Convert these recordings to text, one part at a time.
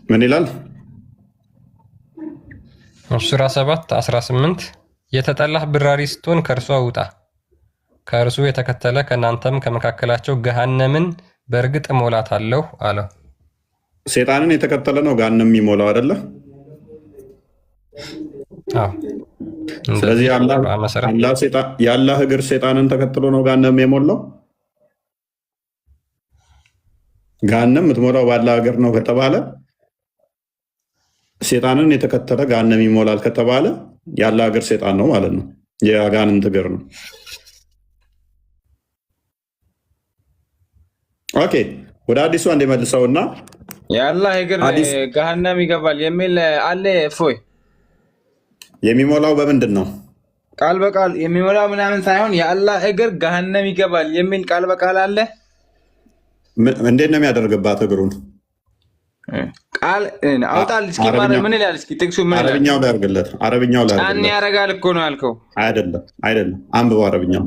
ምን ይላል? ሱራ 7:18 የተጠላህ ብራሪ ስትሆን ከእርሷ ውጣ፣ ከእርሱ የተከተለ ከእናንተም ከመካከላቸው ገሃነምን በእርግጥ እሞላታለሁ አለው። ሴጣንን የተከተለ ነው ገሃነም የሚሞላው አይደለ? ስለዚህ የአላህ እግር ሴጣንን ተከትሎ ነው ገሃነም የሞላው። ገሃነም የምትሞላው በአላህ እግር ነው ከተባለ ሴጣንን የተከተለ ገሃነም ይሞላል ከተባለ የአላህ እግር ሴጣን ነው ማለት ነው። የአጋንንት እግር ነው። ኦኬ፣ ወደ አዲሱ አንድ መልሰውና የአላህ እግር ገሃነም ይገባል የሚል አለ። እፎይ የሚሞላው በምንድን ነው? ቃል በቃል የሚሞላው ምናምን ሳይሆን የአላህ እግር ገሃነም ይገባል የሚል ቃል በቃል አለ። እንዴት ነው የሚያደርግባት እግሩን? ቃል አውጣል። እስኪ ምን ይላል? እስኪ ጥቅሱ ምን ይላል? አረብኛው ላይ አድርግለት። አረብኛው ላይ ጫን ያደርጋል እኮ ነው ያልከው። አይደለም፣ አንብበው። አረብኛው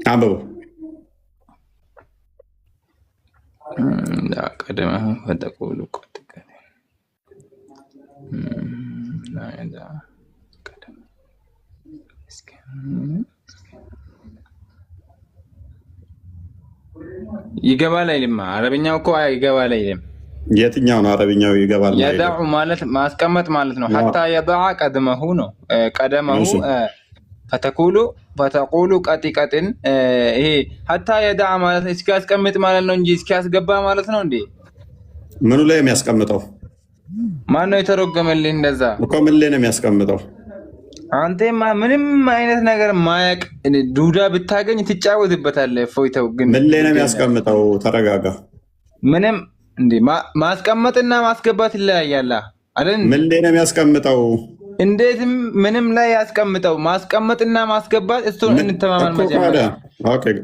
አንብበው። ቀደመ ፈተቁሉ ይገባል አይልም። አረብኛው እኮ ይገባል አይልም። የትኛው ነው አረብኛው ይገባል? የዳዑ ማለት ማስቀመጥ ማለት ነው። ሐታ የዳዓ ቀድመሁ ነው። ቀደመሁ ፈተቁሉ ቀጢቀጥን ይሄ ሐታ የዳዓ ማለት እስኪያስቀምጥ ማለት ነው እንጂ እስኪያስገባ ማለት ነው እንዴ? ምኑ ላይ የሚያስቀምጠው? ማን ነው የተረጎመልህ? እንደዛ እኮ ምን ላይ ነው የሚያስቀምጠው? አንተማ ምንም አይነት ነገር ማያቅ ዱዳ ብታገኝ ትጫወትበታለህ። ፎይተው ግን ምን ላይ ነው የሚያስቀምጠው? ተረጋጋ። ምንም እንዴ ማስቀመጥና ማስገባት ይለያያል አይደል? ምን ላይ ነው የሚያስቀምጠው? እንዴትም ምንም ላይ ያስቀምጠው። ማስቀመጥና ማስገባት እሱ እንተማመን መጀመሪያ።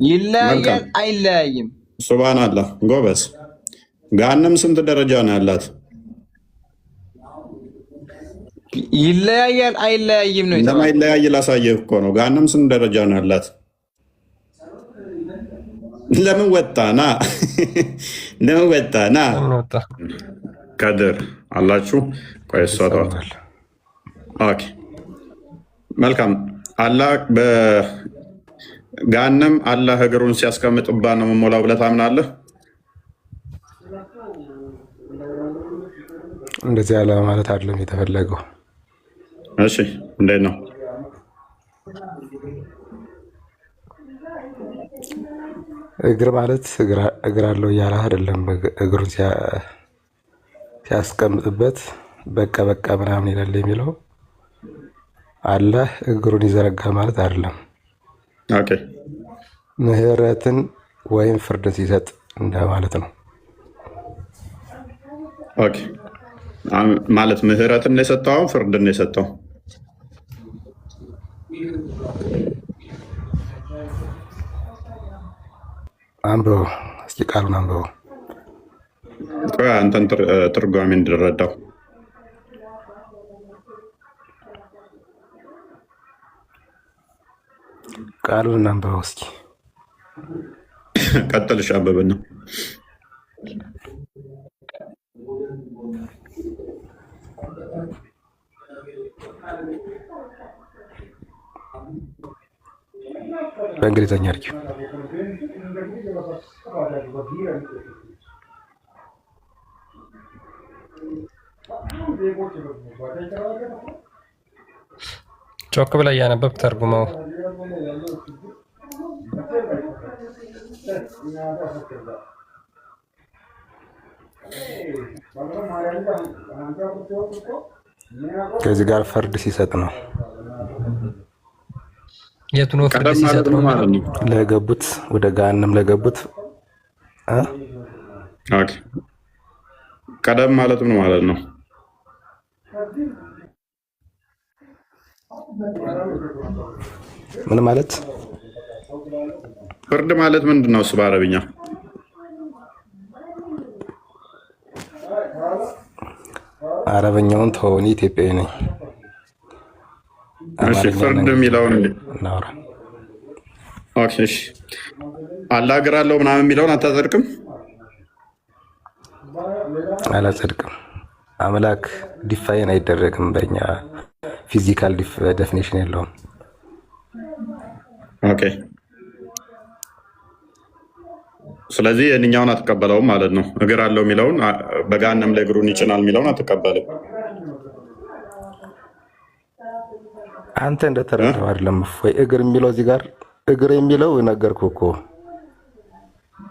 ይለያያል አይለያይም? ሱብሃንአላህ ጎበዝ። ገሃነም ስንት ደረጃ ነው ያላት? ይለያያል አይለያይም ነው? እንደማይለያይ ላሳየህ እኮ ነው። ገሃነም ስንት ደረጃ ነው ያላት? ለምን ወጣና ለምን ወጣና ከድር አላችሁ? ቆይ ሷታል። ኦኬ መልካም። አላህ በገሃነም አላህ እግሩን ሲያስቀምጥባት ነው መሞላው ብለህ ታምናለህ? እንደዚህ ያለ ማለት አይደለም የተፈለገው። እሺ እንዴት ነው? እግር ማለት እግር አለው እያለ አይደለም። እግሩን ሲያስቀምጥበት በቃ ምናምን ይላል የሚለው አላህ እግሩን ይዘረጋል ማለት አይደለም። ኦኬ ምህረትን ወይም ፍርድ ሲሰጥ እንደማለት ነው። ኦኬ ማለት ምህረትን ነው የሰጠው፣ ፍርድን ነው የሰጠው? አንብበው እስኪ ቃሉን አንብበው። ቆይ አንተን ትርጓሜ እንድረዳው ቃሉን አንብበው እስኪ። ቀጥልሽ አንብበን ነው በእንግሊዝኛ አድርጊው። ጮክ ብላ እያነበብ ተርጉመው። ከዚህ ጋር ፍርድ ሲሰጥ ነው። የቱ ነው ፍርድ ሲሰጥ ነው ማለት ነው? ለገቡት ወደ ገሃነም ለገቡት ኦኬ ቀደም ማለት ምን ማለት ነው? ምን ማለት? ፍርድ ማለት ምንድን ነው? እሱ በአረብኛ አረበኛውን ተወኒ ኢትዮጵያዊ ነኝ። እሺ ፍርድ የሚለውን እናውራ። ኦኬ እሺ አላህ እግር አለው ምናምን የሚለውን አታጸድቅም? አላጸድቅም። አምላክ ዲፋይን አይደረግም። በእኛ ፊዚካል ዴፊኒሽን የለውም። ኦኬ። ስለዚህ የእኛውን አትቀበለውም ማለት ነው። እግር አለው የሚለውን በገሃነም ላይ እግሩን ይጭናል የሚለውን አትቀበልም። አንተ እንደተረዳው አይደለም ወይ? እግር የሚለው እዚህ ጋር እግር የሚለው ነገርኩህ እኮ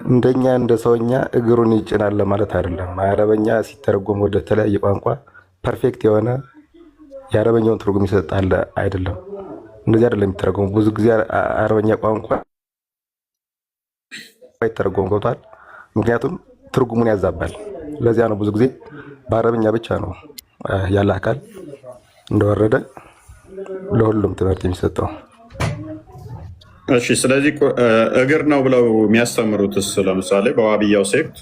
እንደኛ እንደ ሰውኛ እግሩን ይጭናል ማለት አይደለም። አረበኛ ሲተረጎም ወደ ተለያየ ቋንቋ ፐርፌክት የሆነ የአረበኛውን ትርጉም ይሰጣል አይደለም። እንደዚህ አይደለም የሚተረጎሙ። ብዙ ጊዜ አረበኛ ቋንቋ አይተረጎም ገብቷል። ምክንያቱም ትርጉሙን ያዛባል። ለዚያ ነው ብዙ ጊዜ በአረበኛ ብቻ ነው ያለ አካል እንደወረደ ለሁሉም ትምህርት የሚሰጠው። እሺ፣ ስለዚህ እግር ነው ብለው የሚያስተምሩትስ ለምሳሌ በዋብያው ሴክት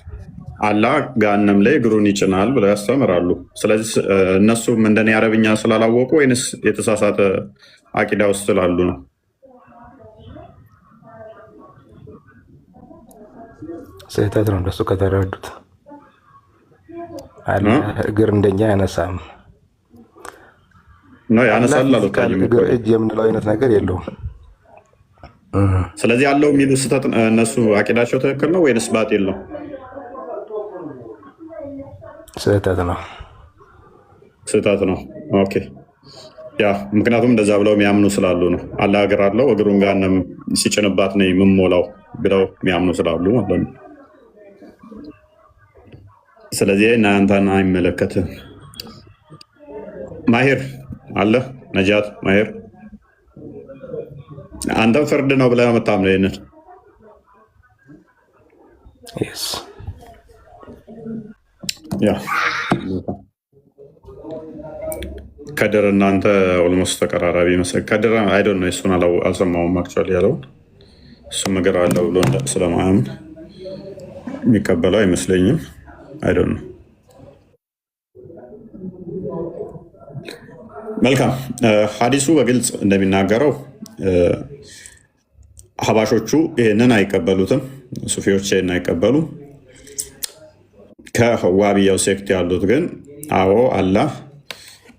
አላህ ገሃነም ላይ እግሩን ይጭናል ብለው ያስተምራሉ። ስለዚህ እነሱም እንደኔ አረብኛ ስላላወቁ ወይንስ የተሳሳተ አቂዳ ውስጥ ስላሉ ነው? ስህተት ነው እንደሱ ከተረዱት። አላህ እግር እንደኛ ያነሳም ነው ያነሳል። እግር እጅ የምንለው አይነት ነገር የለውም። ስለዚህ ያለው የሚሉ ስህተት እነሱ አቂዳቸው ትክክል ነው ወይንስ ባጢል ነው? ስህተት ነው። ስህተት ነው። ኦኬ። ያ ምክንያቱም እንደዛ ብለው የሚያምኑ ስላሉ ነው። አላህ እግር አለው እግሩን ገሃነም ሲጭንባት ነው የምሞላው ብለው የሚያምኑ ስላሉ ማለት ነው። ስለዚህ እናንተን አይመለከትም። ማሄር አለ ነጃት ማሄር አንተም ፍርድ ነው ብለህ የምታምነው ይሄንን? ያ ከድር እናንተ ኦልሞስት ተቀራራቢ መሰለኝ። ከድር አይ ዶንት ኖ እሱን አልሰማሁም አክቹዋሊ ያለውን እሱም እግር አለው ብሎ ስለማያምን የሚቀበለው አይመስለኝም። አይ ዶንት ኖ። መልካም። ሀዲሱ በግልጽ እንደሚናገረው ሀባሾቹ ይህንን አይቀበሉትም፣ ሱፊዎች ይህን አይቀበሉም። ከዋብያው ሴክት ያሉት ግን አዎ አላህ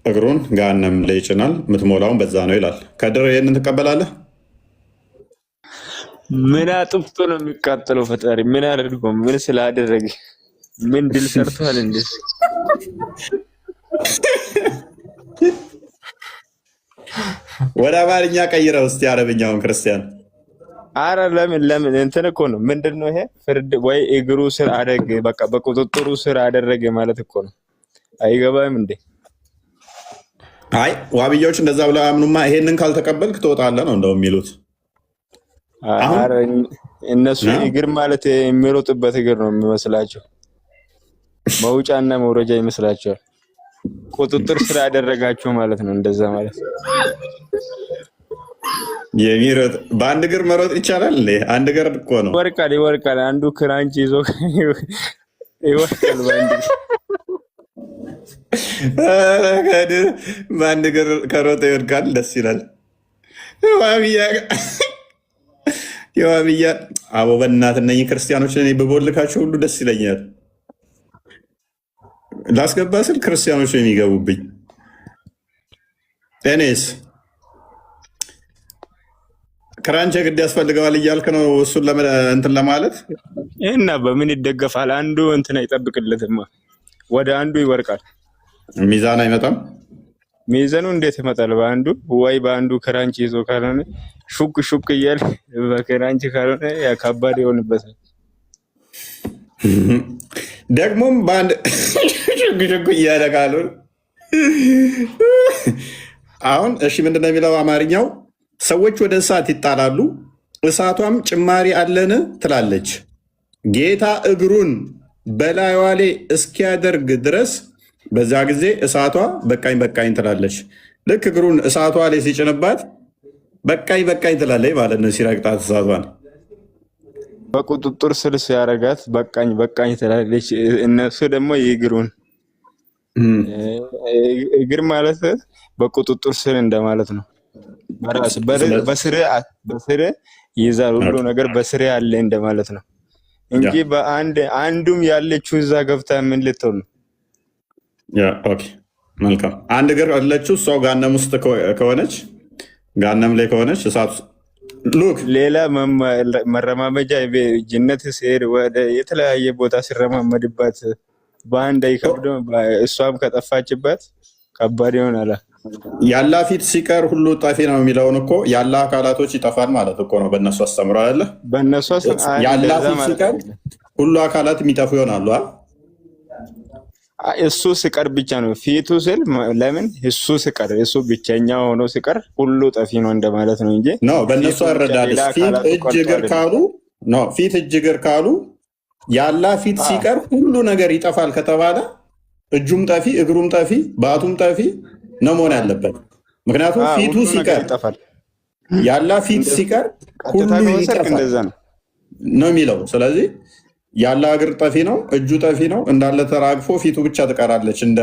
እግሩን ገሃነም ላይ ይጭናል፣ የምትሞላውን በዛ ነው ይላል። ከድር ይህንን ትቀበላለህ? ምን አጥፍቶ ነው የሚቃጠለው? ፈጣሪ ምን አድርጎ ምን ስላደረገ ምን ድል ሰርቷል? እንዴ ወደ አማርኛ ቀይረው እስቲ አረብኛውን ክርስቲያን። አረ ለምን እንትን እኮ ነው። ምንድነው ይሄ? ፍርድ ወይ እግሩ ስር አደረገ፣ በቃ በቁጥጥሩ ስር አደረገ ማለት እኮ ነው። አይገባም እንዴ? አይ ዋብያዎች እንደዛ ብለው አያምኑማ። ይሄንን ካልተቀበልክ ትወጣለህ ነው እንደው የሚሉት። አረ እነሱ እግር ማለት የሚሮጥበት እግር ነው የሚመስላቸው፣ መውጫና መውረጃ ይመስላቸዋል። ቁጥጥር ስር ያደረጋቸው ማለት ነው። እንደዛ ማለት የሚሮጥ በአንድ እግር መሮጥ ይቻላል? አንድ እግር እኮ ነው። ይወርቃል። አንዱ ክራንች ይዞ ይወርቃል በአንድ በአንድ እግር ከሮጠ ይወድቃል። ደስ ይላል። የዋብያ አቦ በእናትህ እነኝህ ክርስቲያኖች እኔ ብቦልካቸው ሁሉ ደስ ይለኛል። ላስገባ ስል ክርስቲያኖች የሚገቡብኝ። እኔስ ክራንች ግድ ያስፈልገዋል እያልክ ነው እሱን እንትን ለማለት እና በምን ይደገፋል? አንዱ እንትን አይጠብቅለትም፣ ወደ አንዱ ይወርቃል። ሚዛን አይመጣም። ሚዛኑ እንዴት ይመጣል? በአንዱ ወይ በአንዱ ክራንች ይዞ ካልሆነ ሹክ እያለ በክራንች ካልሆነ ከባድ ይሆንበታል። ደግሞም በአንድ ሹክ እያለ ካልሆነ አሁን እሺ ምንድነው የሚለው አማርኛው? ሰዎች ወደ እሳት ይጣላሉ፣ እሳቷም ጭማሪ አለን ትላለች። ጌታ እግሩን በላይዋ ላይ እስኪያደርግ ድረስ በዛ ጊዜ እሳቷ በቃኝ ትላለች። ልክ እግሩን እሳቷ ላይ ሲጭንባት በቃኝ ትላለች ማለት ነው። ሲረግጣት እሳቷን በቁጥጥር ስር ሲያረጋት በቃኝ ትላለች። እነሱ ደግሞ የእግሩን እግር ማለት በቁጥጥር ስር እንደማለት ነው። በስር ይዛል። ሁሉ ነገር በስሬ አለ እንደማለት ነው እንጂ አንዱም ያለችው እዛ ገብታ ምን ልትሆን ነው? ያ ኦኬ መልካም። አንድ እግር አለችው እሷ ገሃነም ውስጥ ከሆነች ገሃነም ላይ ከሆነች እሳት ሉክ ሌላ መረማመጃ ጅነት ሲሄድ ወደ የተለያየ ቦታ ሲረማመድባት በአንድ አይከብድም። እሷም ከጠፋችበት ከባድ ይሆናል። ያላ ፊት ሲቀር ሁሉ ጠፊ ነው የሚለውን እኮ ያላ አካላቶች ይጠፋል ማለት እኮ ነው። በእነሱ አስተምሮ አለ በእነሱ ያላ ፊት ሲቀር ሁሉ አካላት የሚጠፉ ይሆናሉ። እሱ ሲቀር ብቻ ነው ፊቱ ስል ለምን እሱ ሲቀር እሱ ብቸኛ ሆኖ ሲቀር ሁሉ ጠፊ ነው እንደማለት ነው እንጂ ነው። በእነሱ አረዳድ ፊት እጅ እግር ካሉ ነው ፊት እጅ እግር ካሉ ያላ ፊት ሲቀር ሁሉ ነገር ይጠፋል ከተባለ እጁም ጠፊ እግሩም ጠፊ ባቱም ጠፊ ነው መሆን ያለበት። ምክንያቱም ፊቱ ሲቀር ያላ ፊት ሲቀር ሁሉ ይጠፋል ነው የሚለው። ስለዚህ ያላ እግር ጠፊ ነው፣ እጁ ጠፊ ነው እንዳለ ተራግፎ ፊቱ ብቻ ትቀራለች እንደ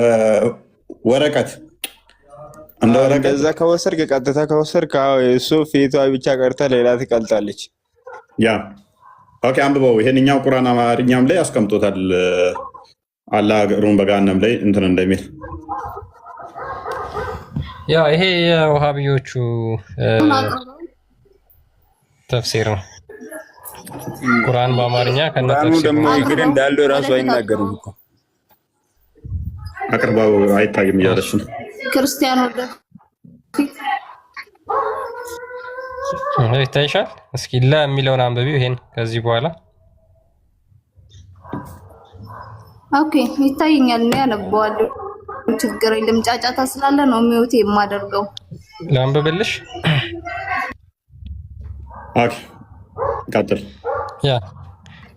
ወረቀት። እንደዛ ከወሰድክ ቀጥታ ከወሰድክ እሱ ፊቷ ብቻ ቀርታ ሌላ ትቀልጣለች። ያ ኦኬ አንብበው። ይሄንኛው ቁርአን አማርኛም ላይ አስቀምጦታል። አላህ እግሩን በገሃነም ላይ እንትን እንደሚል ያ ይሄ የውሃብዮቹ ተፍሲር ነው። ቁርአን በአማርኛ ከነተፍሲሩ ደግሞ እግር እንዳለው ራሱ አይናገርም እኮ አቅርባው አይታይም እያለች ነው ክርስቲያኑ ይታይሻል። እስኪ ለሚለውን አንብቢው ይሄን ከዚህ በኋላ ኦኬ ይታየኛል ነው ያነበዋለሁ። ችግር የለም ጫጫታ ስላለ ነው ሚውት የማደርገው። ላንብብልሽ። ኦኬ ቀጥል።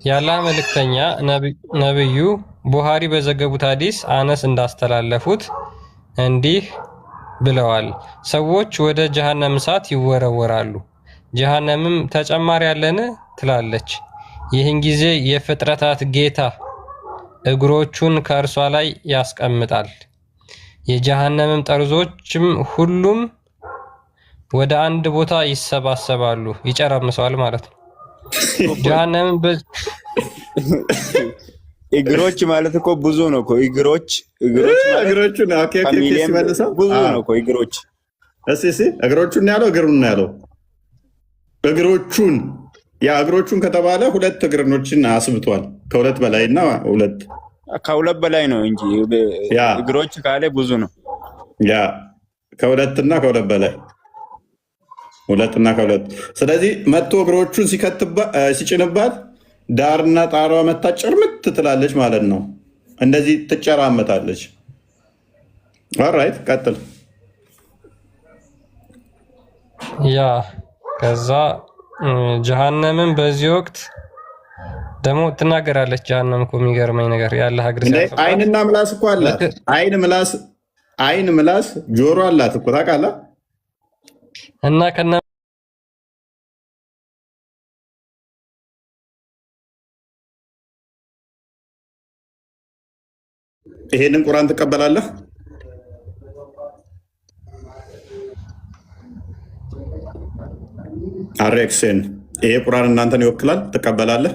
የአላህ መልእክተኛ ነብዩ ቡሃሪ በዘገቡት ሐዲስ አነስ እንዳስተላለፉት እንዲህ ብለዋል። ሰዎች ወደ ጀሃነም እሳት ይወረወራሉ፣ ጀሃነምም ተጨማሪ ያለን ትላለች። ይህን ጊዜ የፍጥረታት ጌታ እግሮቹን ከእርሷ ላይ ያስቀምጣል። የጀሃነምም ጠርዞችም ሁሉም ወደ አንድ ቦታ ይሰባሰባሉ፣ ይጨረምሰዋል ማለት ነው። ጀሃነምም እግሮች ማለት እኮ ብዙ ነው እኮ እግሮች ብዙ ነው እኮ እግሮች። እሺ እግሮቹን ያለው እግሩን ያለው እግሮቹን እግሮቹን ከተባለ ሁለት እግሮችን አስብቷል። ከሁለት በላይና ከሁለት በላይ ነው እንጂ እግሮች ካለ ብዙ ነው። ያ ከሁለትና ከሁለት በላይ ሁለትና ከሁለት። ስለዚህ መጥቶ እግሮቹን ሲጭንባት ዳርና ጣሯ መታ ጭርምት ትላለች ማለት ነው። እንደዚህ ትጨራመታለች። ኦልራይት ቀጥል። ከዛ ጀሃነምን በዚህ ወቅት ደግሞ ትናገራለች። ጀሃነም እኮ የሚገርመኝ ነገር ያለ ሀገር አይንና ምላስ እኮ አላት። አይን ምላስ ጆሮ አላት እኮ ታውቃለህ። እና ከነ ይሄንን ቁርአን ትቀበላለህ? አሬክሴን ይሄ ቁርአን እናንተን ይወክላል? ትቀበላለህ?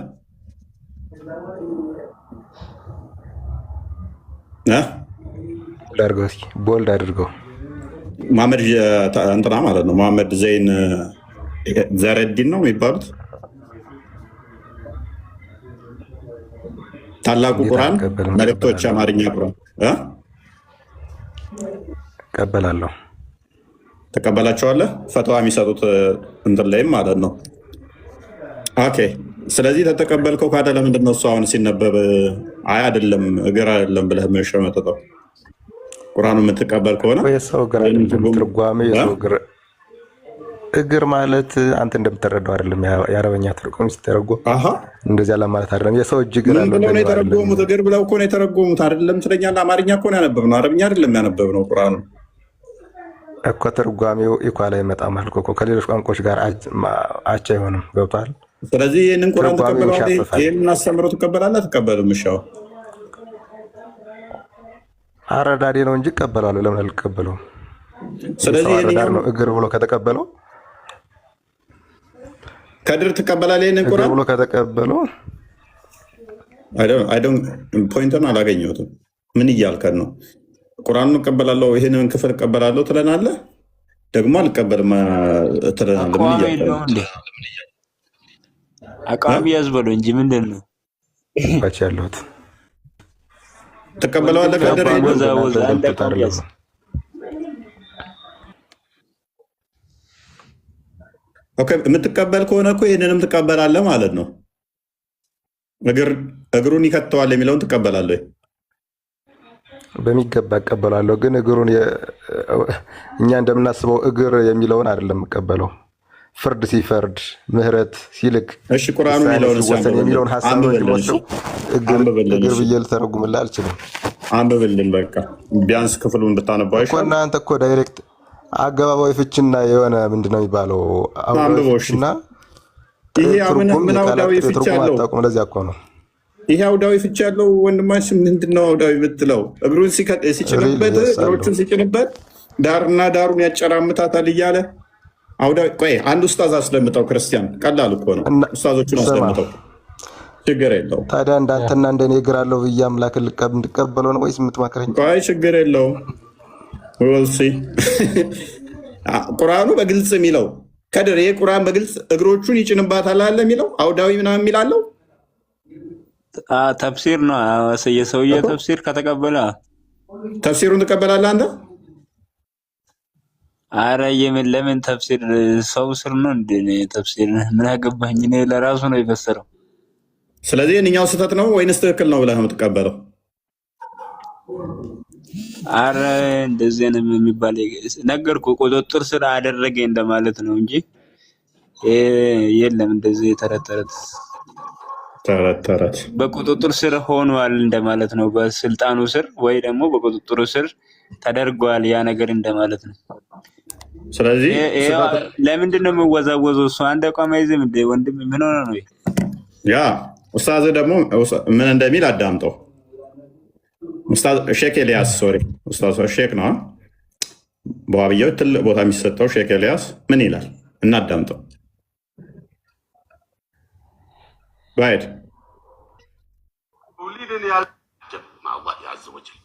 ቦልድ አድርገው መሐመድ እንትና ማለት ነው። መሐመድ ዘይን ዘረዲን ነው የሚባሉት። ታላቁ ቁርአን መልእክቶች አማርኛ ቁርአን እቀበላለሁ። ተቀበላቸዋለህ? ፈተዋ የሚሰጡት እንትን ላይም ማለት ነው። ኦኬ ስለዚህ ተተቀበልከው ካደ ለምንድን ነው እሱ አሁን ሲነበብ አይ አይደለም እግር አይደለም ብለህ የሚሸመጥጠው? ቁርአኑ የምትቀበል ከሆነ የሰው እግር ትርጓሜ የሰው እግር ማለት አንተ እንደምትረዳው አይደለም። የአረበኛ ትርጉም ሲተረጎም እንደዚህ ያለ ማለት አይደለም። የሰው እጅ እግር አለ ነው የተረጎሙት። እግር ብለው እኮ ነው የተረጎሙት አይደለም ትለኛለህ። አማርኛ እኮ ነው ያነበብነው፣ አረብኛ አይደለም ያነበብነው። ቁርአኑ እኮ ትርጓሜው ኢኳል አይመጣም አልኩ እኮ ከሌሎች ቋንቋዎች ጋር አቻ አይሆንም። ገብቶሃል? ስለዚህ ይህንን ቁርአን ተቀበላለህ? ይህንን አስተምረው ትቀበላለህ? አትቀበልም? እሺ አረዳዴ ነው እንጂ እቀበላለሁ። ለምን አልቀበለውም? ስለዚህ አረዳድ ነው እግር ብሎ ከተቀበለው ከድር ትቀበላለህ? ይሄንን ቁርአን ብሎ ከተቀበለው ፖይንቱን አላገኘሁትም። ምን እያልከን ነው? ቁርአኑን እቀበላለሁ ይሄንን ክፍል እቀበላለሁ ትለናለህ፣ ደግሞ አልቀበልም ትለናለህ። ምን እያልከን ነው? አቋም ያዝበለው እንጂ ምንድን ነው ባች ያለሁት ትቀበለዋለህ? ከድር ኦኬ፣ የምትቀበል ከሆነ እኮ ይህንንም ትቀበላለህ ማለት ነው። እግሩን ይከተዋል የሚለውን ትቀበላለህ? በሚገባ እቀበላለሁ። ግን እግሩን እኛ እንደምናስበው እግር የሚለውን አይደለም እቀበለው። ፍርድ ሲፈርድ ምህረት ሲልክ እሺ፣ ቁርአኑ የሚለውን ሀሳብ እግር ብዬ ልተረጉምልህ አልችልም። አንብብልን በቃ ቢያንስ ክፍሉን ብታነባው እኮ እናንተ እኮ ዳይሬክት አገባባዊ ፍችና የሆነ ምንድነው የሚባለው አውዳዊና ይሄ ምን አውዳዊ ፍች አለው? ለዚያ እኮ ነው ይሄ አውዳዊ ፍች ያለው። ወንድማችን ምንድነው አውዳዊ የምትለው? እግሩን ሲጭንበት እግሮቹን ሲጭንበት ዳርና ዳሩን ያጨራምታታል እያለ አውዳዊ። ቆይ አንድ ኡስታዝ አስደምጠው። ክርስቲያን ቀላል እኮ ነው። ኡስታዞቹን አስደምጠው፣ ችግር የለውም። ታዲያ እንዳንተና እንደኔ እግር አለው ብዬ አምላክን እንድቀበለው ነው ወይስ የምትመክረኝ? ቆይ ችግር የለውም። ወልሲ ቁርአኑ በግልጽ የሚለው ከድር ይሄ ቁርአን በግልጽ እግሮቹን ይጭንባታል አለ የሚለው አውዳዊ ምናምን የሚላለው ተፍሲር ነው። የሰውዬ ተፍሲር ከተቀበለ ተፍሲሩን ትቀበላለህ አንተ? አረ ለምን ተፍሲር ሰው ስር ነው እንዴ? ተፍሲር ምን አገባኝ? እኔ ለራሱ ነው የፈሰረው። ስለዚህ እኛው ስህተት ነው ወይንስ ትክክል ነው ብለህ የምትቀበለው? አረ እንደዚህ ነው የሚባል ነገርኩህ። ቁጥጥር ስር አደረገ እንደማለት ነው እንጂ የለም እንደዚህ ተረት በቁጥጥር ስር ሆኗል እንደማለት ነው። በስልጣኑ ስር ወይ ደግሞ በቁጥጥሩ ስር ተደርጓል ያ ነገር እንደማለት ነው። ስለዚህ ለምንድን ነው የምወዛወዘው? እሱ አንድ አቋም አይዝም እንደ ወንድም ምን ሆነ ነው? ያ ኡስታዝ ደግሞ ምን እንደሚል አዳምጠው። ኡስታዝ ሼክ ኤልያስ ኡስታዝ ሼክ ነው በዋብያው ትልቅ ቦታ የሚሰጠው ሼክ ኤልያስ ምን ይላል? እናዳምጠው። ባይድ ኡሊድን ያልጀብ ማአላህ ያዘ ወጀል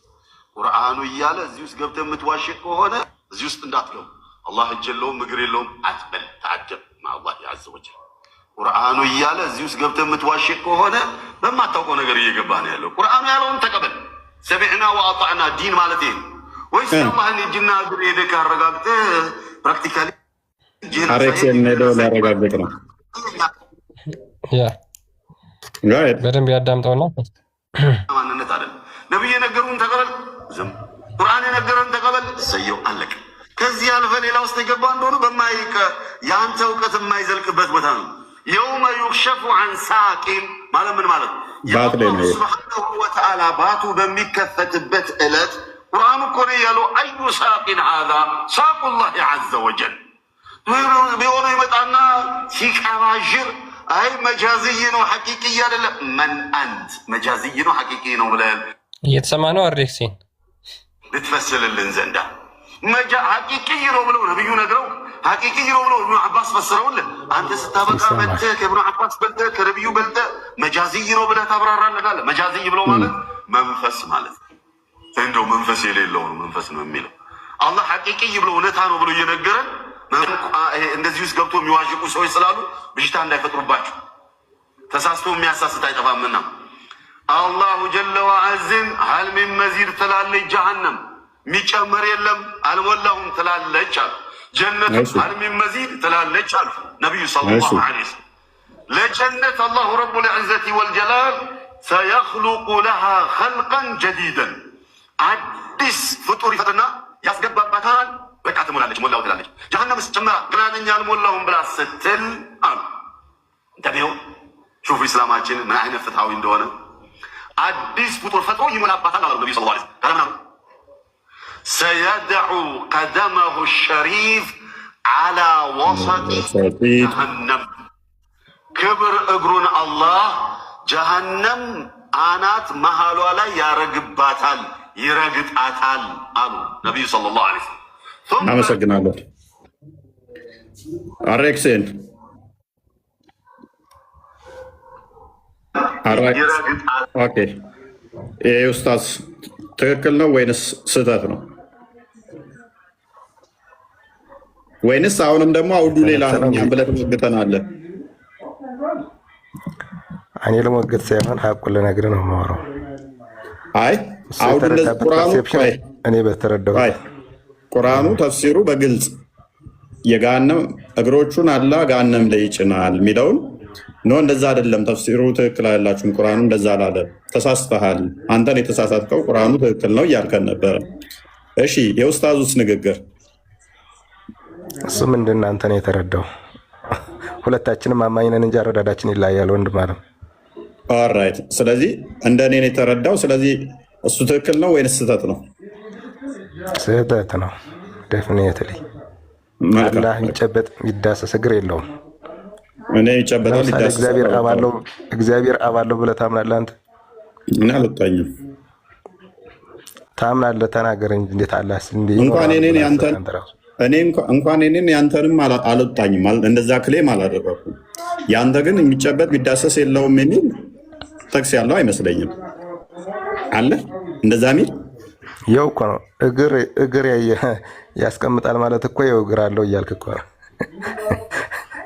ቁርአኑ እያለ እዚህ ውስጥ ገብተህ የምትዋሽ ከሆነ እዚህ ውስጥ እንዳትገቡ። አላህ እጅ የለውም እግር የለውም አትበል። ተዓጀብ ማአላህ ያዘ ወጀል ቁርአኑ እያለ እዚህ ውስጥ ገብተህ የምትዋሽ ከሆነ በማታውቀው ነገር እየገባህ ነው ያለው። ቁርአኑ ያለውን ተቀበል። ሰሚዕና ወአጣዕና ዲን ማለት ይሄ ወይስ አላህን እጅና እግር ሄደህ ካረጋግጠህ ፕራክቲካሊ አሬክስን ሄደው ሊያረጋግጥ ነው። በደንብ ያዳምጠውና ማንነት አይደለም። ነብይ የነገሩን ተቀበል፣ ዝም ቁርአን የነገረን ተቀበል፣ ሰየው አለቀ። ከዚህ አልፈ ሌላ ውስጥ የገባ እንደሆነ የአንተ እውቀት የማይዘልቅበት ቦታ ነው። የውመ ዩክሸፉ አን ሳቂን ማለት ምን ማለት ነው? የአላሁ ስብሓነሁ ወተዓላ ባቱ በሚከፈትበት ዕለት ቁርአኑ እኮ ነው ያለው አዩ ሳቂን ሃዛ ሳቁላሂ ዐዘ ወጀል ቢሆነ ይመጣና ሲቀባዥር አይ መጃዝይ ነው ሐቂቂ አይደለም። መን አንት መጃዝይ ነው ሐቂቂ ነው ብለን እየተሰማ ነው። አሬክሲን ልትፈስልልን ዘንዳ ሐቂቂ ነው ብለው ነብዩ ነግረው ሐቂቂ ነው ብለው ኢብኑ አባስ ፈስረውልን አንተ ስታበቃ መጥተህ ከኢብኑ አባስ በልተህ ከነብዩ በልተህ መጃዝይ ነው ብለህ ታብራራለህ። መጃዝይ ብለው ማለት መንፈስ ማለት ነው። እንደው መንፈስ የሌለው ነው መንፈስ ነው የሚለው አላህ ሐቂቂ ብሎ እውነታ ነው ብሎ እየነገረን እንደዚህ ውስጥ ገብቶ የሚዋዥቁ ሰዎች ስላሉ ብሽታ እንዳይፈጥሩባቸው ተሳስቶ የሚያሳስት አይጠፋምና አላሁ ጀለ ወዐዝን ሀል ሚን መዚድ ትላለች። ጀሃነም የሚጨመር የለም አልሞላሁም ትላለች አሉ። ጀነት ሀል ሚን መዚድ ትላለች አሉ ነቢዩ ሰለላሁ ዐለይሂ ወሰለም። ለጀነት አላሁ ረቡል ዒዘቲ ወልጀላል ሰየኽሉቁ ለሃ ኸልቀን ጀዲደን አዲስ ፍጡር ይፈጥርና ያስገባባታል። በቃ ትሞላለች፣ ሞላው ትላለች። ጀሃነምስ ጭምራ ግናነኛ አልሞላሁም ብላ ስትል አሉ እንተኔው ሹፉ ኢስላማችን ምን አይነት ፍትሃዊ እንደሆነ አዲስ ፍጡር ፈጥሮ ይሞላባታል አሉ ነብዩ ሰለላሁ ዐለይሂ ወሰለም። ሰየድዑ ቀደመሁ ሸሪፍ ዐላ ወሰጢ ጀሃነም ክብር እግሩን አላህ ጀሃነም አናት መሃሏ ላይ ያረግባታል፣ ይረግጣታል አሉ ነብዩ ሰለላሁ ዐለይሂ ወሰለም። አመሰግናለሁ። አሬክሴን ይረግጣል። ኦኬ ይሄ ኡስታዝ ትክክል ነው ወይንስ ስህተት ነው? ወይንስ አሁንም ደግሞ አውዱ ሌላ ነው እኛም ብለህ ትሞግተናለህ? እኔ ለሞግት ሳይሆን ሀቁን ልነግርህ ነው የማወራው። አይ አውዱ እኔ በተረዳሁት ቁርአኑ ተፍሲሩ በግልጽ የገሃነም እግሮቹን አላህ ገሃነም ላይ ይጭናል የሚለውን ነው። እንደዛ አይደለም ተፍሲሩ ትክክል አይደላችሁም፣ ቁርአኑ እንደዛ አላለም፣ ተሳስተሃል፣ አንተን የተሳሳትከው ቁርአኑ ትክክል ነው እያልከን ነበረ። እሺ የኡስታዙስ ንግግር እሱ ምንድን ነው አንተ ነው የተረዳው? ሁለታችንም አማኝ ነን እንጂ አረዳዳችን ይለያያል ወንድም አለም። ኦልራይት ስለዚህ እንደኔ ነው የተረዳው። ስለዚህ እሱ ትክክል ነው ወይስ ስህተት ነው? ስህተት ነው ዴፊኒትሊ። አላህ የሚጨበጥ የሚዳሰስ እግር የለውም። እኔ ይጨበጣል ይዳሰስ እግዚአብሔር አብ አለው ብለህ ታምናለህ አንተ? እኔ አልወጣኝም። ታምናለህ? ተናገር እንጂ እንዴት አላህ እንኳን እኔን ያንተንም አልወጣኝም። እንደዛ ክሌም አላደረኩም። ያንተ ግን የሚጨበጥ ቢዳሰስ የለውም የሚል ጥቅስ ያለው አይመስለኝም። አለ እንደዛ ሚል ያው እኮ ነው እግር ያስቀምጣል ማለት እኮ ያው እግር አለው እያልክ እኮ ነው።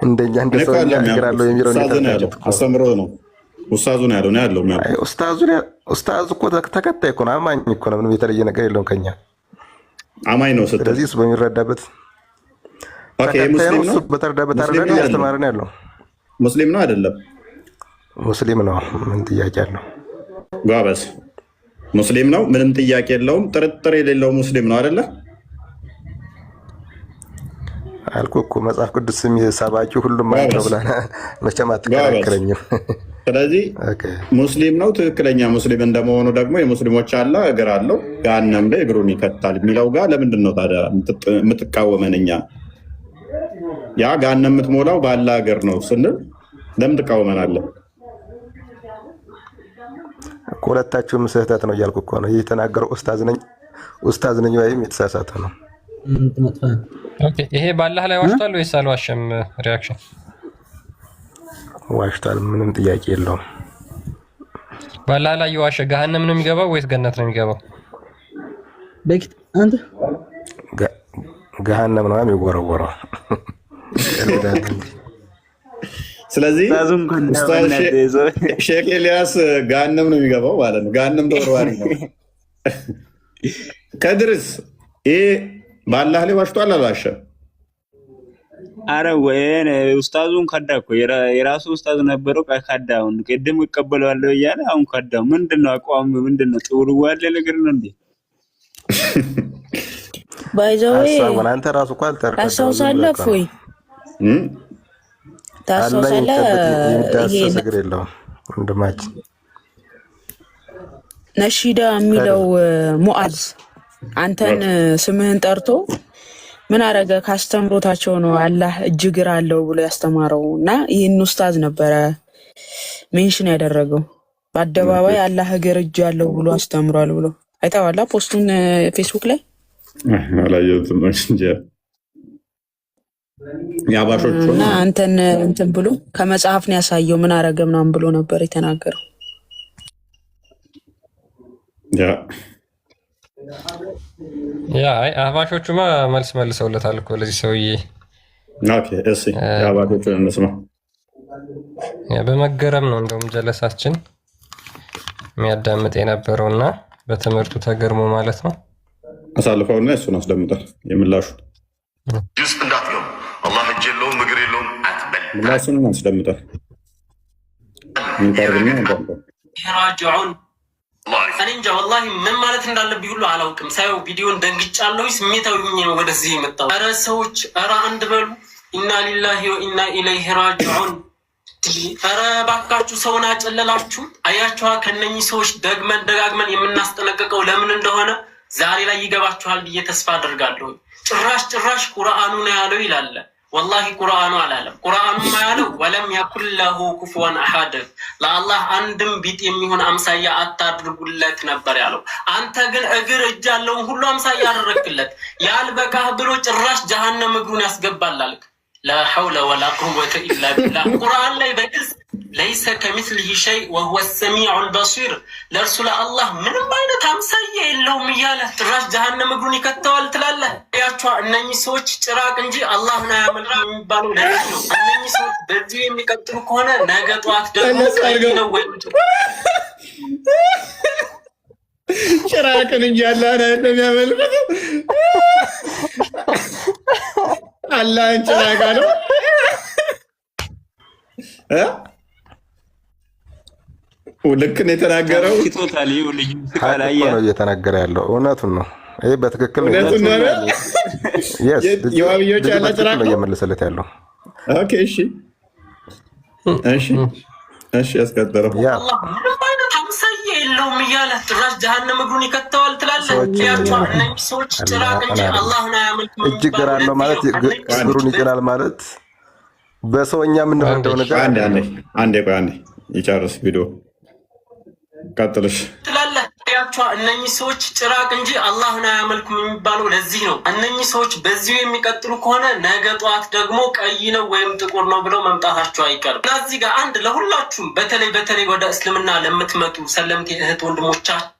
እንደኛ እንደ ሰው እግር አለው የሚለው አስተምሮ ነው። ኡስታዙ ነው ያለው ኡስታዙ እኮ ተከታይ እኮ ነው፣ አማኝ እኮ ነው። ምንም የተለየ ነገር የለውም ከኛ አማኝ ነው ስትል ስለዚህ እሱ በሚረዳበት ሙስሊም ነው በተረዳበት አረዳድ እያስተማረ ነው ያለው። ሙስሊም ነው አይደለም? ሙስሊም ነው። ምን ጥያቄ አለው? ጋበስ ሙስሊም ነው፣ ምንም ጥያቄ የለውም። ጥርጥር የሌለው ሙስሊም ነው አይደለ? አልኩህ እኮ መጽሐፍ ቅዱስ ሰባኪ ሁሉም ማለት ነው ብለህ መቼም አትከራከረኝም። ስለዚህ ሙስሊም ነው፣ ትክክለኛ ሙስሊም እንደመሆኑ ደግሞ የሙስሊሞች አለ እግር አለው ገሃነም ላይ እግሩን ይከታል የሚለው ጋር ለምንድን ነው ታዲያ የምትቃወመን? እኛ ያ ገሃነም የምትሞላው ባለ እግር ነው ስንል ለምን ትቃወመናለህ? ሁለታችሁም ስህተት ነው እያልኩ እኮ ነው። የተናገረው ኡስታዝ ነኝ ወይም የተሳሳተ ነው። ይሄ ባላህ ላይ ዋሽቷል ወይስ አልዋሸም? ሪያክሽን ዋሽቷል፣ ምንም ጥያቄ የለውም። ባላህ ላይ የዋሸ ገሃነም ነው የሚገባው ወይስ ገነት ነው የሚገባው? በቂት አንተ ገሃነም ነው የሚወረወረው። ስለዚህ ሼክ ኤልያስ ገሃነም ነው የሚገባው ማለት ነው። ገሃነም ተወርዋሪ ነው። ከድርስ ይሄ ባላህ ላይ ዋሽቷል አልዋሸም? አረ ወይኔ ኡስታዙን ከዳ እኮ የራሱ ኡስታዝ ነበረው ከዳውን ቅድም ይቀበለዋለሁ እያለ አሁን ከዳው። ምንድነው አቋሙ? ምንድነው ጥሩ ያለ ነገር ነው እንዴ? ባይዘው አንተ ራሱ እኮ አልተረዳኸውም። ታስታውሳለህ ወይ? ታስታውሳለህ? ይሄ ነገር የለውም ወንድማችን ነሺዳ የሚለው ሙአዝ አንተን ስምህን ጠርቶ ምን አረገ? ካስተምሮታቸው ነው አላህ እጅግር አለው ብሎ ያስተማረው እና ይህን ኡስታዝ ነበረ ሜንሽን ያደረገው በአደባባይ አላህ እግር እጅ አለው ብሎ አስተምሯል ብሎ አይተዋላ ፖስቱን ፌስቡክ ላይ አላየሁትም እንጂ ያባሾቹ እና አንተን እንትን ብሎ ከመጽሐፍ ነው ያሳየው ምን አረገ ምናምን ብሎ ነበር የተናገረው። አይ አህባሾቹማ መልስ መልሰውለታል እኮ ለዚህ ሰውዬ። ኦኬ እሺ አህባሾቹን እንስማ። በመገረም ነው እንደውም ጀለሳችን የሚያዳምጥ የነበረውና በትምህርቱ ተገርሞ ማለት ነው። አሳልፈውና እሱን አስደምጣል። የምላሹ ውስጥ እንዳትገቡ አላህ እጅ የለውም እግር የለውም አትበል። ምላሱን አስደምጣል። ራጅዑን እኔ እንጃ ወላሂ ምን ማለት እንዳለብኝ ሁሉ አላውቅም። ሳየው ቪዲዮን ደንግጫለሁ። ስሜታዊ ሆኜ ነው ወደዚህ የመጣው። ኧረ ሰዎች ኧረ አንድ በሉ ኢና ሊላሂ ወኢና ኢለይሂ ራጅዑን። ኧረ እባካችሁ ሰውን አጨለላችሁ። አያችኋ ከነኚህ ሰዎች ደጋግመን የምናስጠነቀቀው ለምን እንደሆነ ዛሬ ላይ ይገባችኋል ብዬ ተስፋ አደርጋለሁ። ጭራሽ ቁርአኑ ነው ያለው ይላል። ወላሂ ቁርአኑ አላለም። ቁርአኑ ያለው ወለም የኩን ለሁ ኩፉወን አሐድ፣ ለአላህ አንድም ቢጥ የሚሆን አምሳያ አታድርጉለት ነበር ያለው። አንተ ግን እግር እጅ ያለውን ሁሉ አምሳያ አደረግክለት። ያልበቃህ ብሎ ጭራሽ ጀሃነም እግሩን ያስገባል አልክ። ላ ሐውለ ወላ ቁወተ ኢላ ቢላህ። ቁርአን ላይ በግልጽ ለይሰ ከሚስሊሂ ሸይ ወሁወ ሰሚዑል በሲር፣ ለእርሱ ለአላህ ምንም አይነት አምሳያ የለውም እያለ ጭራሽ ጀሃነም እግሩን ይከተዋል ትላለህ። ያቸዋ እነኚህ ሰዎች ጭራቅ እንጂ አላህን አያመልኩም የሚባለው ለዚህ ነው። እነኚህ ሰዎች በዚሁ የሚቀጥሉ ከሆነ ነገ ጠዋት ደግሞ ቀይ ነው ወይም ጭራቅን እንጂ አላህን የሚያመልኩት አላህን ጭራቅ አለው። ልክ ነው የተናገረው። ቶታል ልዩ ነው እየተናገረ ያለው እውነቱን ነው። ይህ በትክክል የዋብዮች ያለ ጭራቅ ነው እየመለሰለት ያለው። ኦኬ እሺ እሺ ያስቀጥለው። አላህ ምንም አይነት አምሳያ የለውም እያለ ጭራሽ ጀሃነም እግሩን ይከተዋል ትላለህ። ያቸዋ እነኚህ ሰዎች ጭራቅ እንጂ አላህን አያመልኩም። እጅግ ግራ አለው ማለት እግሩን ይጭናል ማለት በሰውኛ የምንረዳው ነገር። አንዴ ይጨርስ ቪዲዮ ቀጥልሽ ትላለህ። ያቸዋ እነኚህ ሰዎች ጭራቅ እንጂ አላህን አያመልኩም የሚባለው ለዚህ ነው። እነኚህ ሰዎች በዚሁ የሚቀጥሉ ከሆነ ነገ ጠዋት ደግሞ ቀይ ነው ወይም ጥቁር ነው ብለው መምጣታቸው አይቀርም። እና እዚህ ጋር አንድ ለሁላችሁም በተለይ ወደ እስልምና ለምትመጡ ሰለምቴ እህት ወንድሞቻችሁ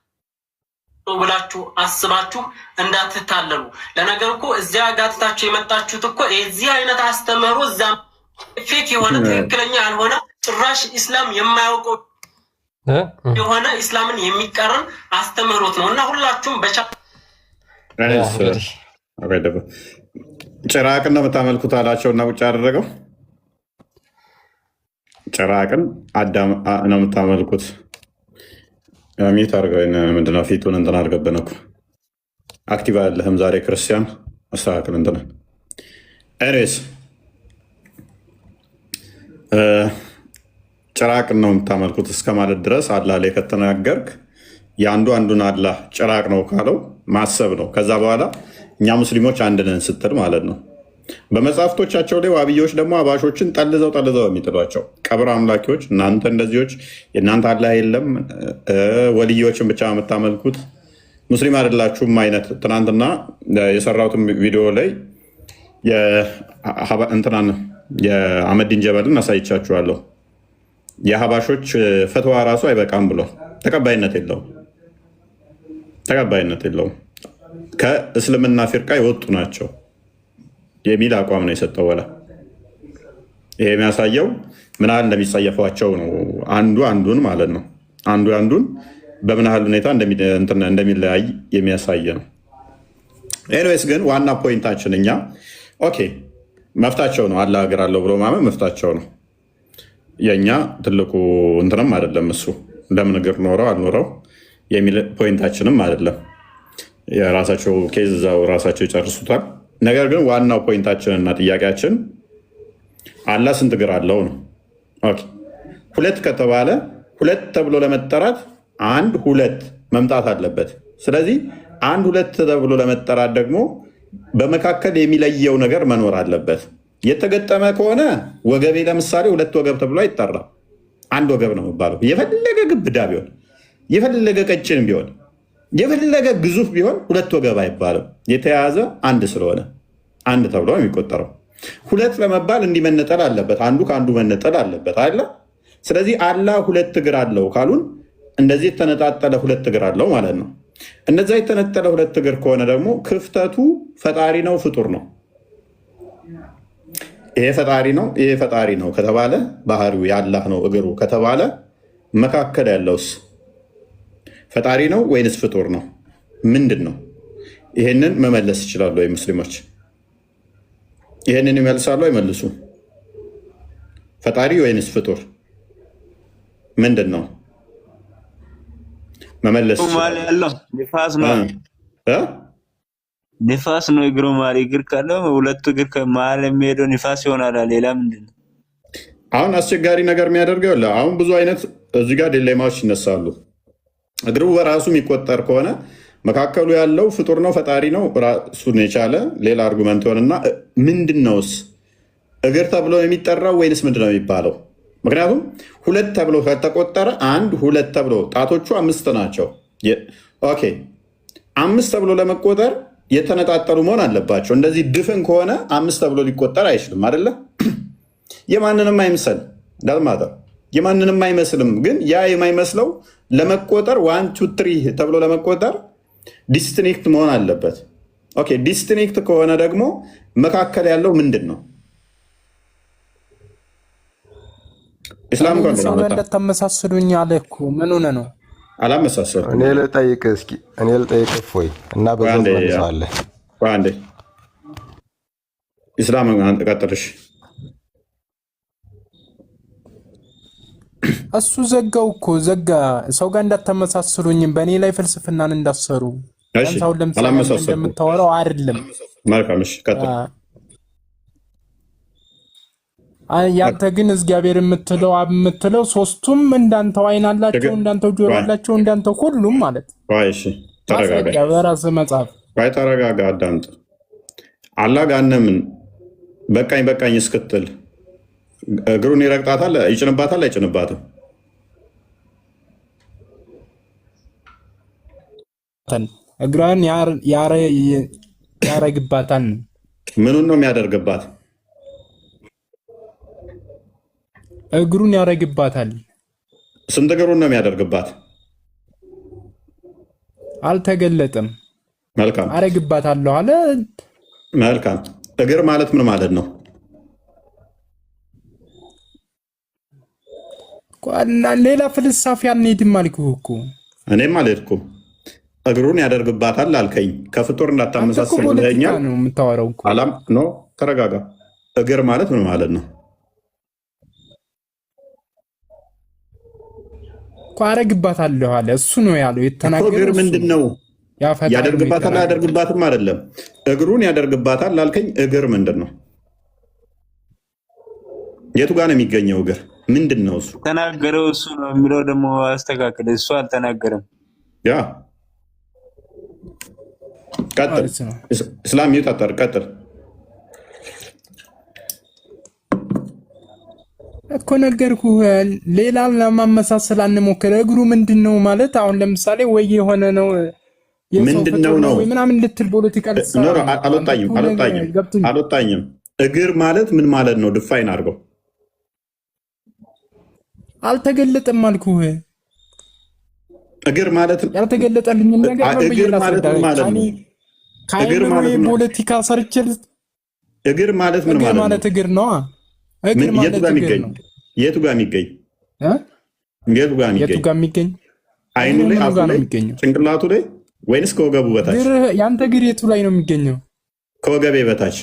ብላችሁ አስባችሁ እንዳትታለሉ። ለነገር እኮ እዚያ ጋትታችሁ የመጣችሁት እኮ የዚህ አይነት አስተምህሮ እዛ ፌክ የሆነ ትክክለኛ ያልሆነ ጭራሽ ኢስላም የማያውቀው የሆነ ኢስላምን የሚቀርን አስተምህሮት ነው። እና ሁላችሁም ጭራቅን ነው የምታመልኩት አላቸው እና ውጭ አደረገው። ጭራቅን አዳም ነው የምታመልኩት። ሚት አድርገው ምንድነው ፊቱን እንትን አድርገብን እኮ አክቲቭ አለህም ዛሬ ክርስቲያን አስተካክል እንትን ኤኒዌይስ ጭራቅን ነው የምታመልኩት እስከ ማለት ድረስ አላህ ላይ ከተናገርክ የአንዱ አንዱን አላህ ጭራቅ ነው ካለው ማሰብ ነው። ከዛ በኋላ እኛ ሙስሊሞች አንድ ነን ስትል ማለት ነው። በመጽሐፍቶቻቸው ላይ ዋብዮች ደግሞ አባሾችን ጠልዘው የሚጥሏቸው ቀብር አምላኪዎች፣ እናንተ እንደዚዎች የእናንተ አላህ የለም ወልዮችን ብቻ የምታመልኩት ሙስሊም አይደላችሁም አይነት ትናንትና የሰራሁትን ቪዲዮ ላይ እንትናን የአህመዲን ጀበልን አሳይቻችኋለሁ። የሀባሾች ፈትዋ ራሱ አይበቃም ብሎ ተቀባይነት የለውም ከእስልምና ፊርቃ የወጡ ናቸው የሚል አቋም ነው የሰጠው። ወላ ይሄ የሚያሳየው ምን ያህል እንደሚጸየፏቸው ነው። አንዱ አንዱን ማለት ነው አንዱ አንዱን በምን ያህል ሁኔታ እንደሚለያይ የሚያሳይ ነው። ኤኒዌይስ ግን ዋና ፖይንታችን እኛ ኦኬ መፍታቸው ነው። አላህ ሀገር አለው ብሎ ማመን መፍታቸው ነው። የእኛ ትልቁ እንትንም አይደለም እሱ ለምን እግር ኖረው አልኖረው የሚል ፖይንታችንም አይደለም። የራሳቸው ኬዝ እዛው ራሳቸው ይጨርሱታል። ነገር ግን ዋናው ፖይንታችንና ጥያቄያችን አላህ ስንት እግር አለው ነው። ኦኬ ሁለት ከተባለ ሁለት ተብሎ ለመጠራት አንድ ሁለት መምጣት አለበት። ስለዚህ አንድ ሁለት ተብሎ ለመጠራት ደግሞ በመካከል የሚለየው ነገር መኖር አለበት። የተገጠመ ከሆነ ወገቤ ለምሳሌ ሁለት ወገብ ተብሎ አይጠራም። አንድ ወገብ ነው የሚባለው። የፈለገ ግብዳ ቢሆን፣ የፈለገ ቀጭን ቢሆን፣ የፈለገ ግዙፍ ቢሆን ሁለት ወገብ አይባልም። የተያዘ አንድ ስለሆነ አንድ ተብሎ ነው የሚቆጠረው። ሁለት ለመባል እንዲህ መነጠል አለበት። አንዱ ከአንዱ መነጠል አለበት አለ። ስለዚህ አላህ ሁለት እግር አለው ካሉን እንደዚህ የተነጣጠለ ሁለት እግር አለው ማለት ነው። እነዛ የተነጠለ ሁለት እግር ከሆነ ደግሞ ክፍተቱ ፈጣሪ ነው ፍጡር ነው? ይሄ ፈጣሪ ነው ከተባለ ባህሪው የአላህ ነው እግሩ ከተባለ መካከል ያለውስ ፈጣሪ ነው ወይንስ ፍጡር ነው? ምንድን ነው? ይሄንን መመለስ ይችላሉ ወይ ሙስሊሞች? ይሄንን ይመልሳሉ አይመልሱ? ፈጣሪ ወይንስ ፍጡር ምንድን ነው? መመለስ ያለው ንፋስ ነው እግሩ ማሪ እግር ካለው ሁለቱ እግር ከመሀል የሚሄደው ንፋስ ይሆናል። ሌላ ምንድን ነው? አሁን አስቸጋሪ ነገር የሚያደርገው አሁን ብዙ አይነት እዚህ ጋር ዲሌማዎች ይነሳሉ። እግሩ በራሱ የሚቆጠር ከሆነ መካከሉ ያለው ፍጡር ነው ፈጣሪ ነው ራሱን የቻለ ሌላ አርጉመንት ሆንና ምንድን ነውስ እግር ተብሎ የሚጠራው ወይንስ ምንድን ነው የሚባለው? ምክንያቱም ሁለት ተብሎ ከተቆጠረ አንድ ሁለት ተብሎ ጣቶቹ 5 ናቸው። ኦኬ 5 ተብሎ ለመቆጠር የተነጣጠሉ መሆን አለባቸው። እንደዚህ ድፍን ከሆነ 5 ተብሎ ሊቆጠር አይችልም አይደለ? የማንንም አይምሰል ዳልማታ የማንንም አይመስልም። ግን ያ የማይመስለው ለመቆጠር 1 2 3 ተብሎ ለመቆጠር ዲስቲንክት መሆን አለበት። ኦኬ ዲስቲንክት ከሆነ ደግሞ መካከል ያለው ምንድን ነው? ኢስላም ጋር እንደተመሳሰሉኝ አለ እኮ ምን ሆነ ነው? አላመሳሰልኩም። እኔ ልጠይቅህ እስኪ እኔ ልጠይቅህ ፎይ እና በዛው መልሰዋለህ። አንዴ ኢስላም አንተ ቀጥልሽ። እሱ ዘጋው እኮ ዘጋ። ሰው ጋር እንዳተመሳሰሉኝ በእኔ ላይ ፍልስፍናን እንዳሰሩ ሰው ለምሳሌ እንደምታወራው አይደለም። መልካም እሺ ቀጥል። ያንተ ግን እግዚአብሔር የምትለው አብ የምትለው ሶስቱም እንዳንተው አይን አላቸው፣ እንዳንተው ጆሮ አላቸው፣ እንዳንተው ሁሉም ማለት ነው። እሺ ተረጋጋ። በራስህ መጽሐፍ ተረጋጋ፣ አዳምጥ። አላህ ገሃነምን በቃኝ በቃኝ እስክትል እግሩን ይረግጣታል፣ ይጭንባታል፣ አይጭንባትም? እግሯን ያረግባታል። ምኑን ነው የሚያደርግባት? እግሩን ያረግባታል። ስንት እግሩን ነው የሚያደርግባት? አልተገለጠም። መልካም አረግባታለሁ አለ። መልካም እግር ማለት ምን ማለት ነው? ሌላ ፍልስፍና አንሄድም አልኩህ እኮ። እኔም አልሄድኩም። እግሩን ያደርግባታል አልከኝ። ከፍጡር እንዳታመሳስል ብለኸኛል ነው የምታወራው እኮ። አላም ኖ ተረጋጋ። እግር ማለት ምን ማለት ነው? አረግባታለሁ አለ። እሱ ነው ያለው የተናገረው። እግር ምንድን ነው? ያደርግባታል አያደርግባትም አይደለም። እግሩን ያደርግባታል ላልከኝ እግር ምንድን ነው? የቱ ጋር ነው የሚገኘው? እግር ምንድን ነው? እሱ ተናገረው። እሱ ነው የሚለው ደግሞ አስተካክል። እሱ አልተናገረም። ያ ቀጥል። እስላም ይታጠር ቀጥል እኮ ነገርኩህ። ሌላ ለማመሳሰል አንሞክር። እግሩ ምንድን ነው ማለት አሁን ለምሳሌ ወይ የሆነ ነው ምንድነው ነው ምናምን ልትል ፖለቲካ አልወጣኝም። እግር ማለት ምን ማለት ነው? ድፋይን አድርገው። አልተገለጠም አልኩህ። እግር ማለት ያልተገለጠልኝ ነገር ነው። እግር ማለት ምን ማለት ነው? እግር ማለት ፖለቲካ ሰርችል። እግር ማለት ምን ማለት ነው? እግር ነው። እግር ማለት እግር ነው። የቱ ጋር የሚገኝ? የቱ ጋር የሚገኝ? አይኑ ላይ፣ አፉ ላይ፣ ጭንቅላቱ ላይ ወይንስ ከወገቡ በታች? ያንተ እግር የቱ ላይ ነው የሚገኘው? ከወገቤ በታች፣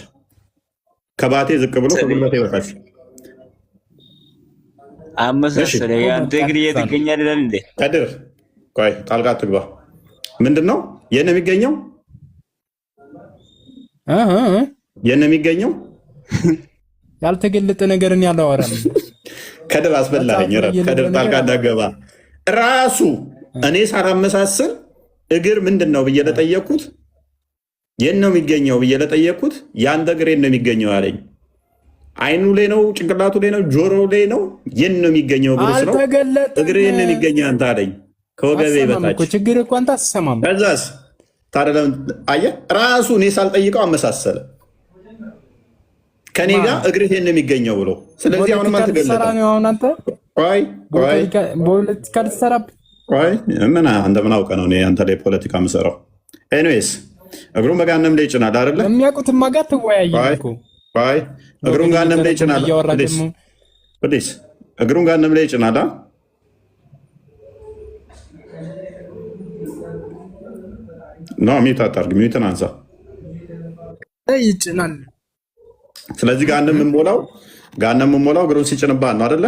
ከባቴ ዝቅ ብሎ ከጉልበቴ በታች። አመሳሰለ። ያንተ እግር የት ይገኛል ይላል እንዴ? ቀድር ቆይ ጣልቃ ትግባ። ምንድን ነው የት ነው የሚገኘው? የት ነው የሚገኘው? ያልተገለጠ ነገርን ያላወራል። ከድር አስበላኝ። ከድር ጣልቃ እንዳገባ ራሱ እኔ ሳላመሳስል እግር ምንድን ነው ብዬ ለጠየቅኩት የት ነው የሚገኘው ብዬ ለጠየቅኩት የአንተ እግር የት ነው የሚገኘው አለኝ። አይኑ ላይ ነው? ጭንቅላቱ ላይ ነው? ጆሮ ላይ ነው? የት ነው የሚገኘው? እግር ነው እግር የት ነው የሚገኘው አንተ አለኝ። ከወገቤ በታች። ችግር እኮ አንተ አትሰማም። ከዛስ ታዲያ አየህ ራሱ እኔ ሳልጠይቀው አመሳሰለ ከኔ ጋር እግርህ ነው የሚገኘው ብሎ። ስለዚህ አሁንም አልተገለጠም። ፖለቲካ ልትሰራብህ? ምን አንተ ምን አውቀህ ነው አንተ ላይ ፖለቲካ የምሰራው? ኤኒዌይስ እግሩን በገሃነም ላይ ይጭናል አይደለ? የሚያውቁትማ ጋር ትወያየህ እኮ። እግሩን ገሃነም ላይ ይጭናል። ፕሊዝ እግሩን ገሃነም ላይ ይጭናል። ኖ ሚውት አታርግ። ሚውትን አንሳ። ይጭናል። ስለዚህ ገሃነም የምንሞላው እግሩን ሲጭንባት ነው አይደለ?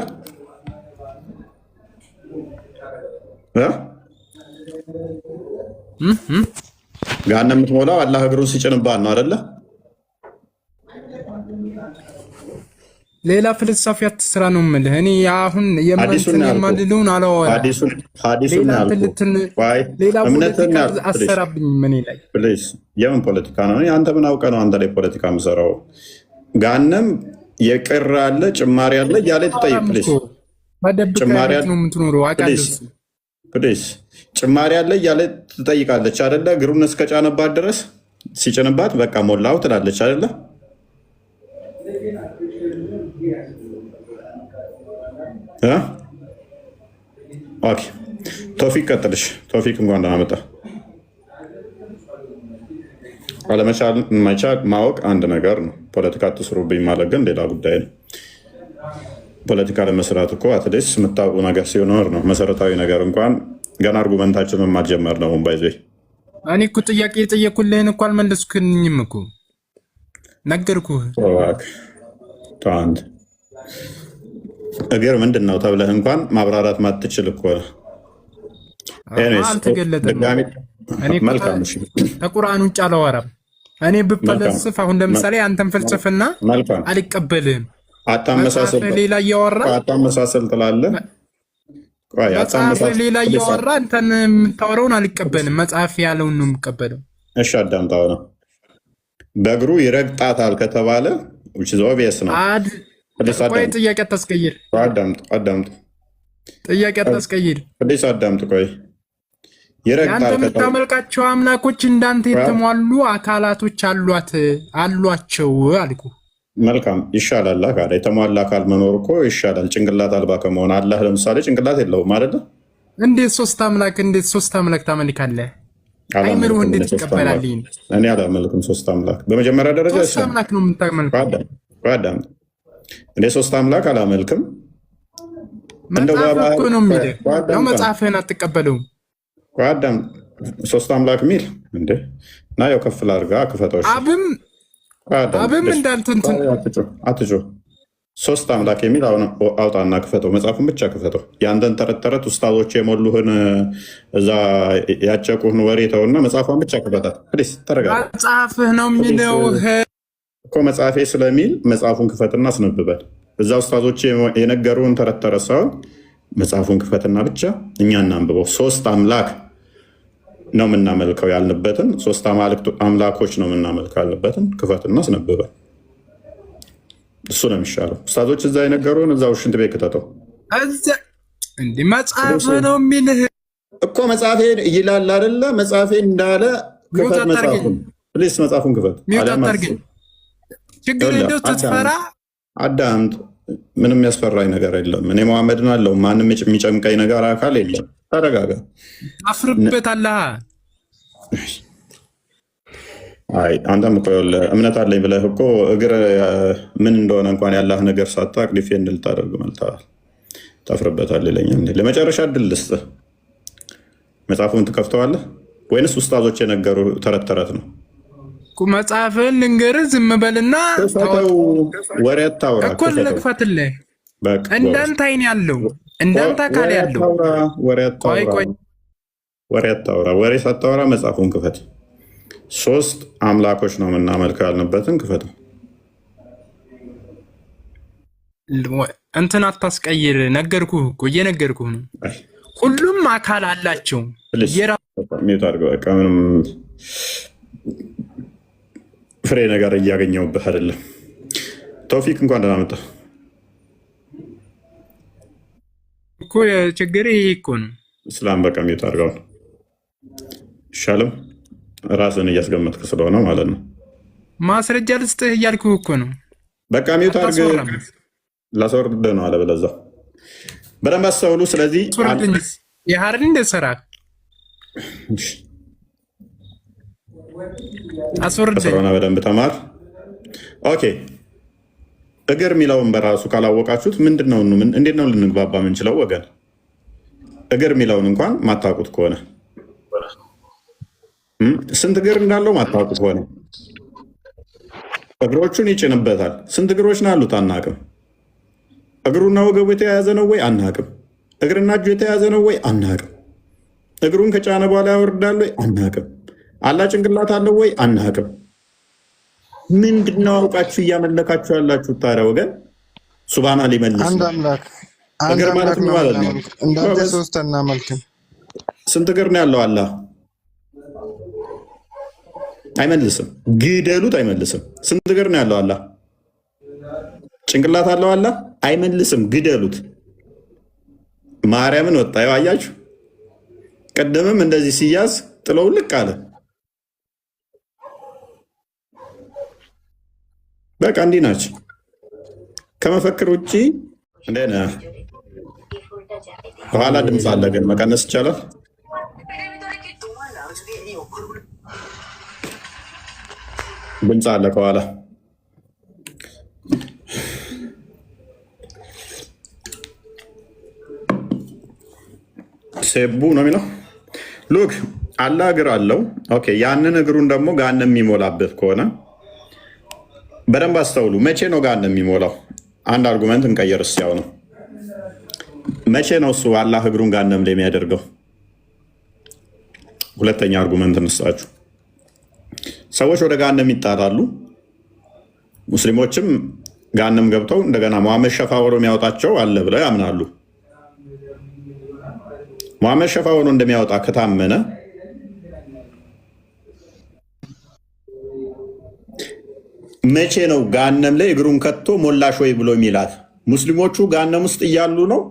ገሃነም የምትሞላው አላህ እግሩን ሲጭንባት ነው አይደለ? ሌላ ፍልስፍና አትስራ ነው የምልህ። እኔ አሁን የማልለውን አላወራም። ሌላ ፖለቲካ አሰራብኝ። ምን ላይ የምን ፖለቲካ ነው? አንተ ምን አውቀህ ነው አንተ ላይ ፖለቲካ የምሰራው? ገሃነም የቅር አለ ጭማሪ አለ እያለ ትጠይቅ። ጭማሪ አለ እያለ ትጠይቃለች አይደለ? እግሩን እስከጫነባት ድረስ ሲጭንባት በቃ ሞላው ትላለች አይደለ? ኦኬ ቶፊቅ ቀጥልሽ። ቶፊቅ እንኳን ደህና መጣ። አለመቻል መቻል ማወቅ አንድ ነገር ነው። ፖለቲካ አትስሩብኝ ማለት ግን ሌላ ጉዳይ ነው። ፖለቲካ ለመስራት እኮ አትሊስት የምታውቁ ነገር ሲኖር ነው። መሰረታዊ ነገር እንኳን ገና አርጉመንታችንን ማልጀመር ነው። ባይዘ እኔ እኮ ጥያቄ የጠየኩልህን እኮ አልመለስክልኝም እኮ ነገርኩህ። አንድ እግር ምንድን ነው ተብለህ እንኳን ማብራራት ማትችል እኮ አልተገለጠም። ከቁርአን ውጭ አላወራም። እኔ ብፈለስፍ አሁን ለምሳሌ አንተን ፍልስፍና አልቀበልህም። ሌላ አታመሳሰል ትላለህ። መጽሐፍ ሌላ እያወራ አንተን የምታወራውን አልቀበልም። መጽሐፍ ያለውን ነው የምቀበለው። እሺ አዳምጣው ነው በእግሩ ይረግጣታል ከተባለ ኦብቪየስ ነው። ቆይ ጥያቄ አታስቀይር። አዳምጥ ጥያቄ አታስቀይር። አዳምጥ ቆይ የአንተ የምታመልካቸው አምላኮች እንዳንተ የተሟሉ አካላቶች አሏቸው አልኩ። መልካም ይሻላል። ካለ የተሟላ አካል መኖር እኮ ይሻላል ጭንቅላት አልባ ከመሆን። አላህ ለምሳሌ ጭንቅላት የለውም አይደለ? እንዴት ሶስት አምላክ ታመልካለህ? አይምሮህ እንዴት ይቀበላል? እኔ አላመልክም ሶስት አምላክ። በመጀመሪያ ደረጃ ሶስት አምላክ ነው የምታመልከው። እኔ ሶስት አምላክ አላመልክም። መጽሐፍ እኮ ነው የሚልህ ነው። መጽሐፍህን አትቀበለውም። አዳም ሶስት አምላክ የሚል እንዴ እና ያው ከፍል አድርጋ ክፈቶች አብም እንዳልትንትን አትጮህ። ሶስት አምላክ የሚል አውጣና ክፈተው። መጽሐፉን ብቻ ክፈተው። የአንተን ተረት ውስታዞች የሞሉህን እዛ ያጨቁህን ወሬ ተውና መጽሐፏን ብቻ ክፈታት። ፕሊስ ተረጋጋ። መጽሐፍህ ነው የሚለው እኮ መጽሐፌ ስለሚል መጽሐፉን ክፈትና አስነብበል። እዛ ውስታዞች የነገሩን ተረት ሳይሆን መጽሐፉን ክፈትና ብቻ እኛ እናንብበው። ሶስት አምላክ ነው የምናመልከው ያልንበትን፣ ሶስት አምላኮች ነው የምናመልከው ያልንበትን ክፈትና አስነብበል። እሱ ነው የሚሻለው። ውስታዞች እዛ የነገሩን እዛው ሽንት ቤት ክተተው። እንዲህ መጽሐፍ ነው የሚልህ እኮ መጽሐፌ ይላል አይደለ? መጽሐፌ እንዳለ ክፈት። መጽሐፉን ፕሊስ፣ መጽሐፉን ክፈት። ችግር እንደው ትፈራ አዳምጥ። ምንም ያስፈራኝ ነገር የለም። እኔ መሐመድን አለው ማንም የሚጨምቀኝ ነገር አካል የለም። ተረጋጋ። አፍርበታለህ። አይ አንተም እኮ እምነት አለኝ ብለህ እኮ እግር ምን እንደሆነ እንኳን ያላህ ነገር ሳታውቅ ዲፌንድ ልታደርግ መልተሃል። ታፍርበታለህ ይለኛል። ለመጨረሻ እድል ልስጥህ። መጽሐፉን ትከፍተዋለህ ወይንስ ውስታዞች የነገሩ ተረት ነው? መጽሐፍን ልንገርህ፣ ዝም በልና ወሬ አታውራ እኮ ልክፈትልህ። እንዳንተ አይን ያለው እንዳንተ አካል ያለው ወሬ አታውራ። ወሬ ሳታወራ መጽሐፉን ክፈት። ሶስት አምላኮች ነው የምናመልከው ያልንበትን ክፈተው። እንትን አታስቀይር። ነገርኩህ እኮ እየነገርኩህ ነው። ሁሉም አካል አላቸው። ምንም ፍሬ ነገር እያገኘሁብህ አይደለም። ተውፊቅ እንኳን ደህና መጣህ እኮ። ችግር ይሄ እኮ ነው። እስላም በቃ ሚውት አድርገው ይሻልም። ራስን እያስገመጥክ ስለሆነ ማለት ነው። ማስረጃ ልስጥህ እያልኩህ እኮ ነው። በቃ ሚውት አድርገህ ላስወርድህ ነው። አለበለዚያ በደንብ አስተውሉ። ስለዚህ የሀርን እንደሰራ ስለሆነ በደንብ ተማር። ኦኬ እግር የሚለውን በራሱ ካላወቃችሁት እንዴት ነው ልንግባባ የምንችለው ወገን? እግር የሚለውን እንኳን ማታውቁት ከሆነ ስንት እግር እንዳለው ማታውቁት ከሆነ እግሮቹን ይጭንበታል። ስንት እግሮች ነው ያሉት አናቅም። እግሩና ወገቡ የተያያዘ ነው ወይ አናቅም። እግርና እጁ የተያያዘ ነው ወይ አናቅም። እግሩን ከጫነ በኋላ ያወርዳል ወይ አናቅም። አላ ጭንቅላት አለው ወይ አናቅም። ምንድነው አውቃችሁ እያመለካችሁ ያላችሁ ታዲያ ወገን? ሱብሃና ሊመልስ እግር ማለት ምን ማለት ነው? እንዳንተ ሶስት እናመልክም። ስንት እግር ነው ያለው አላህ? አይመልስም። ግደሉት፣ አይመልስም። ስንት እግር ነው ያለው አላህ? ጭንቅላት አለው አላህ? አይመልስም። ግደሉት። ማርያምን ወጣ። ያው አያችሁ፣ ቅድምም እንደዚህ ሲያዝ ጥለው ልቅ አለ። በቃ እንዲህ ናቸው። ከመፈክር ውጭ እንዴት ነህ? ከኋላ ድምፅ አለ፣ ግን መቀነስ ይቻላል? ድምፅ አለ ከኋላ። ሴቡ ነው የሚለው። ሉክ አላህ እግር አለው። ኦኬ፣ ያንን እግሩን ደግሞ ገሃነም የሚሞላበት ከሆነ በደንብ አስተውሉ። መቼ ነው ገሃነም የሚሞላው? አንድ አርጉመንት እንቀየር እስኪ። ያው ነው መቼ ነው እሱ አላህ እግሩን ገሃነም ላይ የሚያደርገው? ሁለተኛ አርጉመንት እንስጣችሁ። ሰዎች ወደ ገሃነም ይጣላሉ። ሙስሊሞችም ገሃነም ገብተው እንደገና መሐመድ ሸፋ ሆኖ የሚያወጣቸው አለ ብለው ያምናሉ። መሐመድ ሸፋ ሆኖ እንደሚያወጣ ከታመነ መቼ ነው ገሃነም ላይ እግሩን ከቶ ሞላሽ ወይ ብሎ የሚላት? ሙስሊሞቹ ገሃነም ውስጥ እያሉ ነው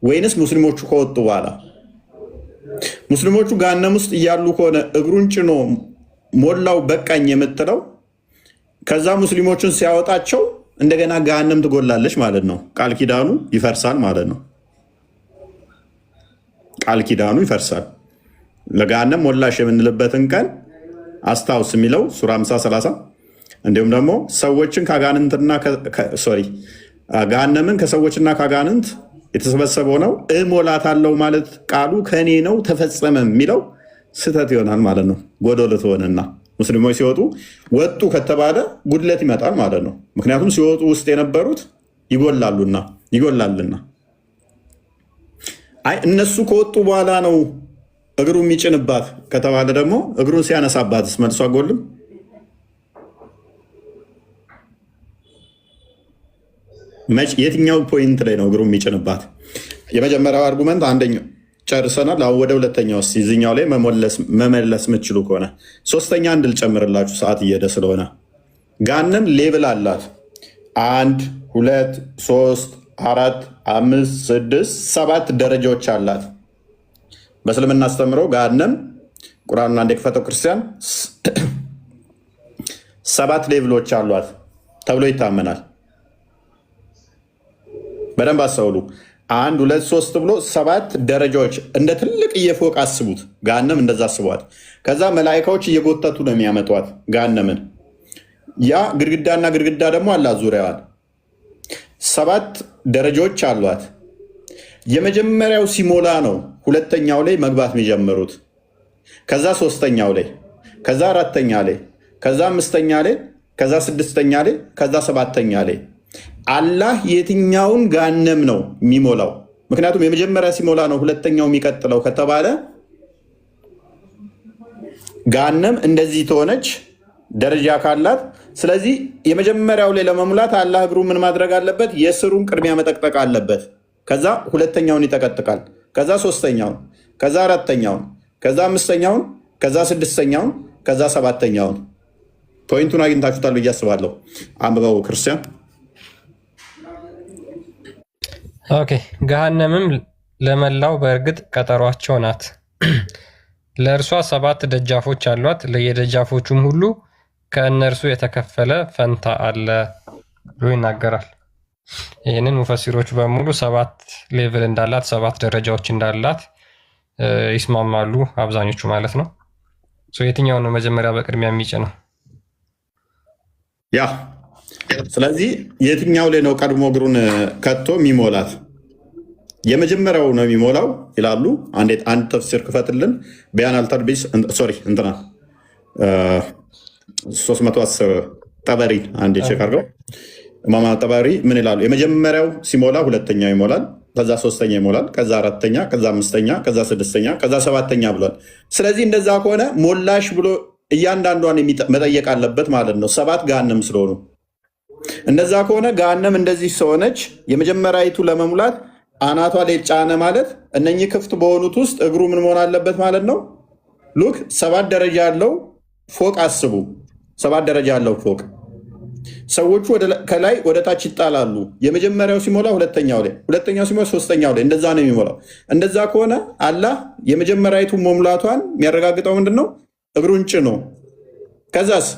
ወይንስ ሙስሊሞቹ ከወጡ በኋላ? ሙስሊሞቹ ገሃነም ውስጥ እያሉ ከሆነ እግሩን ጭኖ ሞላው በቃኝ የምትለው ከዛ ሙስሊሞቹን ሲያወጣቸው እንደገና ገሃነም ትጎላለች ማለት ነው። ቃል ኪዳኑ ይፈርሳል ማለት ነው። ቃል ኪዳኑ ይፈርሳል። ለገሃነም ሞላሽ የምንልበትን ቀን አስታውስ የሚለው ሱራ 50:30 እንዲሁም ደግሞ ሰዎችን ገሃነምን ከሰዎችና ከአጋንንት የተሰበሰበው ነው እሞላታለሁ ማለት ቃሉ ከእኔ ነው ተፈጸመ የሚለው ስህተት ይሆናል ማለት ነው። ጎዶሎ ትሆንና ሙስሊሞች ሲወጡ ወጡ ከተባለ ጉድለት ይመጣል ማለት ነው። ምክንያቱም ሲወጡ ውስጥ የነበሩት ይጎላልና። አይ እነሱ ከወጡ በኋላ ነው እግሩ የሚጭንባት ከተባለ ደግሞ እግሩን ሲያነሳባትስ መልሶ አጎልም? የትኛው ፖይንት ላይ ነው እግሩ የሚጭንባት? የመጀመሪያው አርጉመንት አንደኛው ጨርሰናል። አሁን ወደ ሁለተኛው ስ እዚኛው ላይ መመለስ የምትችሉ ከሆነ ሶስተኛ እንድል ጨምርላችሁ ሰዓት እየሄደ ስለሆነ ገሃነም ሌብል አላት። 1 2 3 4 5 6 7 ደረጃዎች አላት። በእስልምና አስተምረው ገሃነም ቁርአኑን አንድ የከፈተው ክርስቲያን 7 ሌቭሎች አሏት ተብሎ ይታመናል። በደንብ አስተውሉ። 1 2 3 ብሎ 7 ደረጃዎች እንደ ትልቅ እየፎቅ አስቡት። ገሃነም እንደዛ አስቧት። ከዛ መላኢካዎች እየጎተቱ ነው የሚያመጧት ገሃነምን። ያ ግድግዳና ግድግዳ ደግሞ አላት ዙሪያዋን። 7 ደረጃዎች አሏት። የመጀመሪያው ሲሞላ ነው ሁለተኛው ላይ መግባት የሚጀምሩት። ከዛ ሶስተኛው ላይ፣ ከዛ አራተኛ ላይ፣ ከዛ አምስተኛ ላይ፣ ከዛ ስድስተኛ ላይ፣ ከዛ ሰባተኛ ላይ። አላህ የትኛውን ገሃነም ነው የሚሞላው? ምክንያቱም የመጀመሪያ ሲሞላ ነው ሁለተኛው የሚቀጥለው ከተባለ ገሃነም እንደዚህ ተሆነች ደረጃ ካላት። ስለዚህ የመጀመሪያው ላይ ለመሙላት አላህ እግሩ ምን ማድረግ አለበት? የስሩን ቅድሚያ መጠቅጠቅ አለበት። ከዛ ሁለተኛውን ይጠቀጥቃል። ከዛ ሶስተኛውን፣ ከዛ አራተኛውን፣ ከዛ አምስተኛውን፣ ከዛ ስድስተኛውን፣ ከዛ ሰባተኛውን። ፖይንቱን አግኝታችሁታል ብዬ አስባለሁ። አንብበው ክርስቲያን። ኦኬ። ገሃነምም ለመላው በእርግጥ ቀጠሯቸው ናት። ለእርሷ 7 ደጃፎች አሏት። ለየደጃፎቹም ሁሉ ከእነርሱ የተከፈለ ፈንታ አለ ብሎ ይናገራል። ይህንን ሙፈሲሮች በሙሉ 7 ሌቭል እንዳላት 7 ደረጃዎች እንዳላት ይስማማሉ፣ አብዛኞቹ ማለት ነው። የትኛው ነው መጀመሪያ በቅድሚያ የሚጭነው? ያ ስለዚህ የትኛው ላይ ነው ቀድሞ እግሩን ከቶ የሚሞላት? የመጀመሪያው ነው የሚሞላው ይላሉ። አንድ ተፍሲር ክፈትልን። ቢያን አልተርቢስ 310 ጠበሪ አንድ ቼክ አድርገው። ኢማም ጠበሪ ምን ይላሉ? የመጀመሪያው ሲሞላ ሁለተኛው ይሞላል፣ ከዛ ሶስተኛ ይሞላል፣ ከዛ አራተኛ፣ ከዛ አምስተኛ፣ ከዛ ስድስተኛ፣ ከዛ ሰባተኛ ብሏል። ስለዚህ እንደዛ ከሆነ ሞላሽ ብሎ እያንዳንዷን መጠየቅ አለበት ማለት ነው፣ 7 ገሃነም ስለሆኑ። እንደዛ ከሆነ ገሃነም እንደዚህ ስለሆነች የመጀመሪያዊቱ ለመሙላት አናቷ ላይ ጫነ ማለት እነኚህ ክፍት በሆኑት ውስጥ እግሩ ምን መሆን አለበት ማለት ነው? ሉክ 7 ደረጃ ያለው ፎቅ አስቡ። 7 ደረጃ ያለው ፎቅ ሰዎቹ ከላይ ወደ ታች ይጣላሉ። የመጀመሪያው ሲሞላ ሁለተኛው ላይ፣ ሁለተኛው ሲሞላ ሶስተኛው ላይ፣ እንደዛ ነው የሚሞላው። እንደዛ ከሆነ አላህ የመጀመሪያዊቱ መሙላቷን የሚያረጋግጠው ምንድን ነው? እግሩን ጭኖ። ከዛስ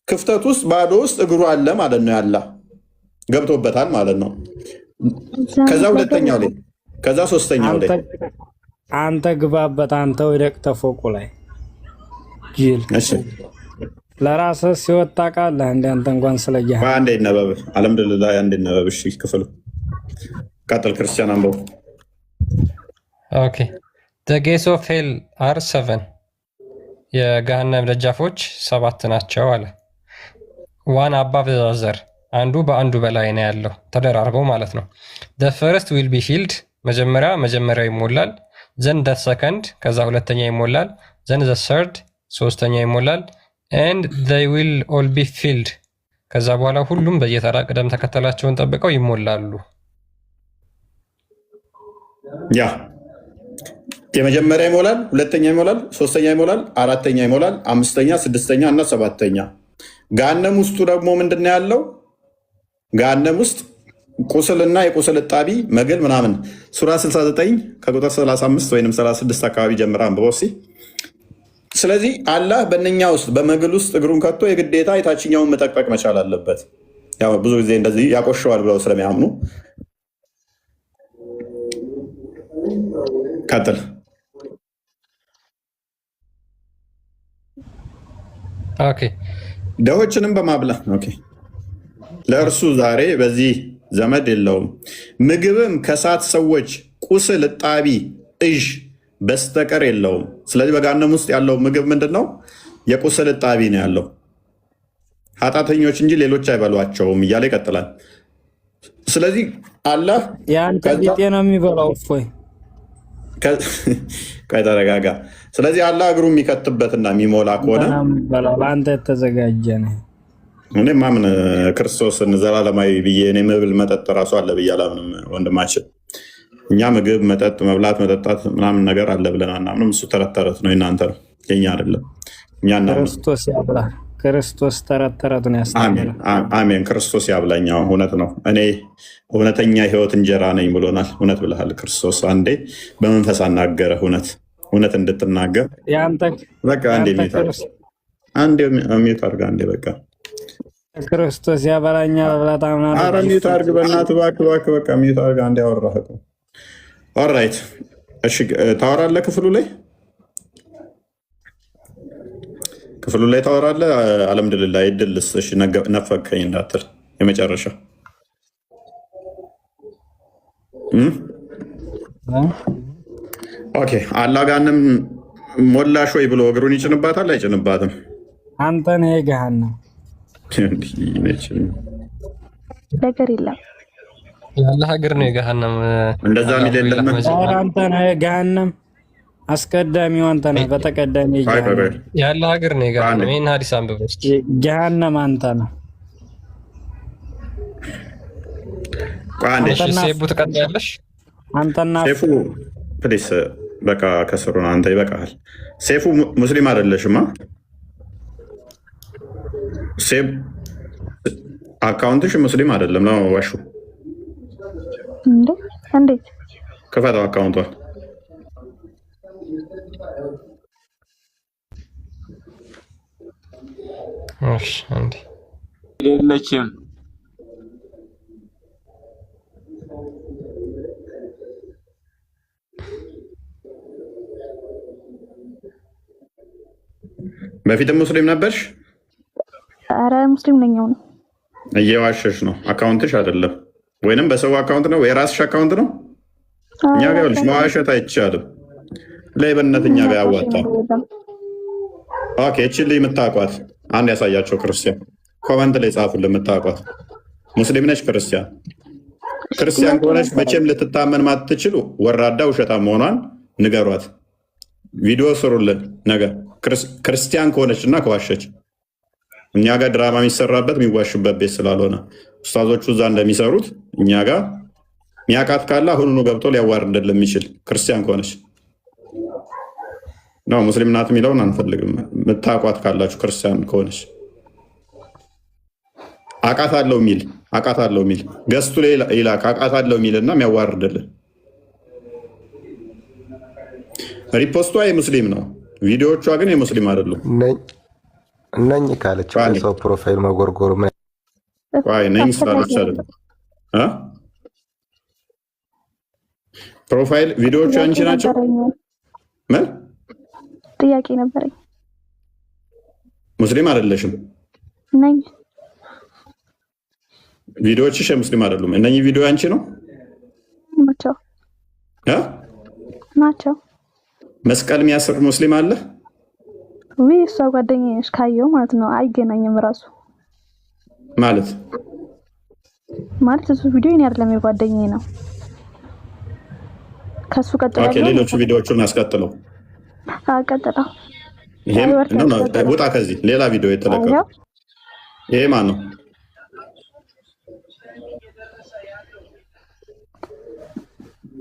ክፍተት ውስጥ ባዶ ውስጥ እግሩ አለ ማለት ነው። ያላ ገብቶበታል ማለት ነው። ከዛ ሁለተኛው ላይ ከዛ ሶስተኛው ላይ አንተ ግባበት። አንተ ወደቅ ተፎቁ ላይ ጅል ለራስህ ሲወጣ ቃል እንደ አንተ እንኳን ስለያ አንዴ ነበብ አልሐምዱሊላህ አንዴ ነበብ። እሺ ክፍሉ ቀጥል ክርስቲያን አንበው። ኦኬ the gates of hell are 7 የገሃነም ደጃፎች 7 ናቸው አለ። one above the other አንዱ በአንዱ በላይ ነው ያለው ተደራርበው ማለት ነው። the first will be filled መጀመሪያው ይሞላል። then the second ከዛ ሁለተኛ ይሞላል። then the third ሶስተኛ ይሞላል። and they will all be filled ከዛ በኋላ ሁሉም በየተራ ቅደም ተከተላቸውን ጠብቀው ይሞላሉ። ያ የመጀመሪያ ይሞላል፣ ሁለተኛ ይሞላል፣ ሶስተኛ ይሞላል፣ አራተኛ ይሞላል፣ አምስተኛ፣ ስድስተኛ እና ሰባተኛ። ገሃነም ውስጡ ደግሞ ምንድነው ያለው? ገሃነም ውስጥ ቁስልና የቁስል እጣቢ መግል ምናምን ሱራ 69 ከቁጥር 35 ወይም 36 አካባቢ ጀምራ አንብበው እስኪ። ስለዚህ አላህ በእነኛ ውስጥ በመግል ውስጥ እግሩን ከቶ የግዴታ የታችኛውን መጠቅጠቅ መቻል አለበት። ያው ብዙ ጊዜ እንደዚህ ያቆሸዋል ብለው ስለሚያምኑ ቀጥል። ኦኬ ደሆችንም በማብላት ኦኬ። ለእርሱ ዛሬ በዚህ ዘመድ የለውም፣ ምግብም ከሳት ሰዎች ቁስል እጣቢ እዥ በስተቀር የለውም። ስለዚህ በገሃነም ውስጥ ያለው ምግብ ምንድን ነው? የቁስል እጣቢ ነው ያለው። ኃጢአተኞች እንጂ ሌሎች አይበሏቸውም እያለ ይቀጥላል። ስለዚህ አላህ የአንተ ቢጤ ነው የሚበላው። እፎይ ተረጋጋ። ስለዚህ አላህ እግሩ የሚከትበትና የሚሞላ ከሆነ ለአንተ የተዘጋጀ ነው። እኔ ማምን ክርስቶስን ዘላለማዊ ብዬ እኔ መብል መጠጥ ራሱ አለ ብዬ አላምንም ወንድማችን። እኛ ምግብ መጠጥ መብላት መጠጣት ምናምን ነገር አለ ብለን አናምንም። እሱ ተረት ተረት ነው፣ የእናንተ ነው፣ የኛ አይደለም። እኛ ክርስቶስ ያብላ። ክርስቶስ ተረት ተረት ነው ያስተምራል። አሜን። ክርስቶስ ያብላኛው እውነት ነው። እኔ እውነተኛ ህይወት እንጀራ ነኝ ብሎናል። እውነት ብለሃል ክርስቶስ። አንዴ በመንፈስ አናገረ እውነት እንድትናገር በቃ አንዴ ሚዩት አድርጋ አንዴ በቃ ክርስቶስ ያበላኛል ብለህ ታምናለህ? ኧረ ሚዩት አድርግ በእናትህ እባክህ በቃ ሚዩት አድርጋ አንዴ አወራህ። ኦልራይት እሺ ታወራለህ ክፍሉ ላይ ታወራለህ። አልሐምዱሊላህ ይድልስ። እሺ ነፈከኝ እንዳትል የመጨረሻ ኦኬ። አላህ ገሃነም ሞላሽ ወይ ብሎ እግሩን ይጭንባታል አይጭንባትም? አንተ ነህ ገሃነም ነገር የለም ያላህ እግር ነው የገሃነም እንደዛ የሚል የለም። አንተ ነህ ገሃነም አስቀዳሚው አንተ ነህ። በተቀዳሚ ያላህ እግር ነው የገሃነም። ይሄን ሐዲስ አንብብ እስኪ። ገሃነም አንተ ነህ። ቋንዴ ሴፉ ትቀጥያለሽ። አንተና ሴፉ ፕሊስ በቃ ከስሩ ነው። አንተ ይበቃል። ሴፉ ሙስሊም አይደለሽማ። ሴፍ አካውንትሽ ሙስሊም አይደለም ነው ዋሹ። እንዴት ክፈተው አካውንቷን። እሺ አንዴ የለችም። በፊትም ሙስሊም ነበርሽ? ኧረ ሙስሊም ነኝ ነው። እየዋሸሽ ነው። አካውንትሽ አይደለም ወይንም በሰው አካውንት ነው። የራስሽ አካውንት ነው። እኛ ጋር ልጅ መዋሸት አይቻልም። ለይበነት እኛ ጋር ያዋጣል። ኦኬ እቺን ልጅ የምታውቋት አንድ ያሳያቸው ክርስቲያን ኮመንት ላይ ጻፉልን። የምታውቋት ሙስሊም ነች ክርስቲያን? ክርስቲያን ከሆነች መቼም ልትታመን ማትችሉ ወራዳ ውሸታ መሆኗን ንገሯት። ቪዲዮ ስሩልን ነገር ክርስቲያን ከሆነች እና ከዋሸች። እኛ ጋር ድራማ የሚሰራበት የሚዋሽበት ቤት ስላልሆነ ኡስታዞቹ እዛ እንደሚሰሩት እኛ ጋር ሚያቃት ካለ አሁኑኑ ገብቶ ሊያዋርደን ለሚችል ክርስቲያን ከሆነች ነው። ሙስሊም ናት የሚለውን አንፈልግም። ምታቋት ካላችሁ ክርስቲያን ከሆነች አቃታለው ሚል ገስቱ ላይ ይላክ። አቃታለው ሚል እና የሚያዋርድልን ሪፖስቷ የሙስሊም ነው። ቪዲዮዎቿ ግን የሙስሊም አይደሉም። እነኚህ ካለች ሰው ፕሮፋይል መጎርጎር ምን ነኝ ስላለች አይደለም። ፕሮፋይል ቪዲዮዎቹ አንቺ ናቸው። ምን ጥያቄ ነበረኝ። ሙስሊም አይደለሽም? ነኝ። ቪዲዮዎችሽ ሙስሊም አይደሉም። እነኚህ ቪዲዮ አንቺ ነው ናቸው ናቸው። መስቀል የሚያስር ሙስሊም አለ? ወይ እሷ ጓደኛዬ ነች ካየው ማለት ነው። አይገናኝም ራሱ ማለት እሱ ቪዲዮ እኔ አይደለም የጓደኛዬ ነው። ከሱ ቀጥሎ ሌሎቹ ቪዲዮዎቹን አስቀጥለው ቀጥለው። ይሄም ነው ውጣ ከዚህ ሌላ ቪዲዮ የተለቀቀው ይሄ ማን ነው?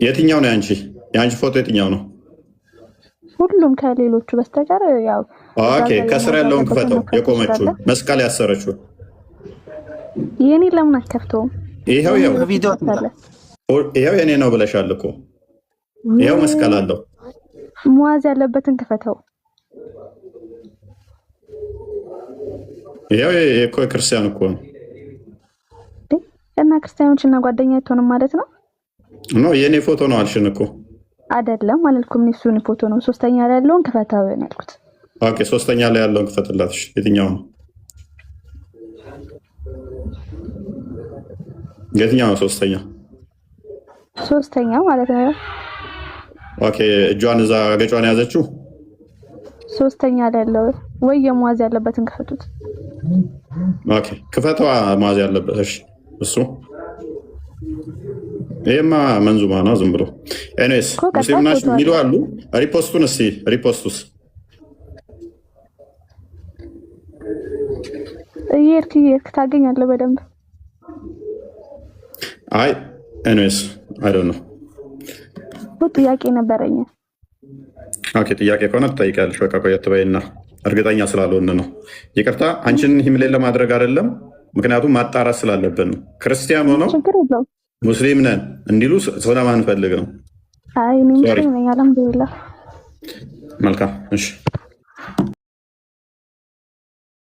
የትኛው ነው ያንቺ? የአንቺ ፎቶ የትኛው ነው? ሁሉም ከሌሎቹ በስተቀር ያው ኦኬ። ከስር ያለውን ክፈተው። የቆመችው መስቀል ያሰረችው የኔ ለምን አከፍተውም? ይሄው የኔ ነው ብለሻል እኮ። ይሄው መስቀል አለው። ሙአዝ ያለበትን ክፈተው። ይሄው እኮ ክርስቲያን እኮ ነው። እና ክርስቲያኖች እና ጓደኛ አይተውንም ማለት ነው? ነው የኔ ፎቶ ነው አልሽን እኮ። አይደለም አላልኩም። እሱን ፎቶ ነው። ሶስተኛ ላይ ያለውን ክፈተው ነው ያልኩት። ኦኬ፣ ሶስተኛ ላይ ያለውን ክፈትላትሽ። የትኛው ነው? የትኛው ነው ሶስተኛ? ሶስተኛ ማለት ነው። ኦኬ፣ እጇን እዛ ገጯን ያዘችው። ሶስተኛ ላይ ያለው ወይ የሙአዝ ያለበትን ክፈቱት። ኦኬ፣ ክፈተዋ ሙአዝ ያለበት። እሺ፣ እሱ ይሄማ መንዙማ ነው ዝም ብሎ። ኤኒዌይስ ሙስሊም ናችሁ የሚሉ አሉ። ሪፖስቱን እስቲ ሪፖስቱስ እየሄድክ ታገኛለህ በደንብ። አይ ኤኒዌይስ አይ ዶንት ኖ። ጥያቄ ነበረኝ። ኦኬ፣ ጥያቄ ከሆነ ትጠይቂያለሽ። በቃ ቆየት በይና እርግጠኛ ስላልሆነ ነው። ይቅርታ፣ አንቺን ሂምሌን ለማድረግ አይደለም፣ ምክንያቱም ማጣራት ስላለብን ነው። ክርስቲያን ሆነው ሙስሊም ነን እንዲሉ ስለማንፈልግ ነው። አይ ሙስሊም ነኝ አልሐምዱሊላህ። መልካም እሺ።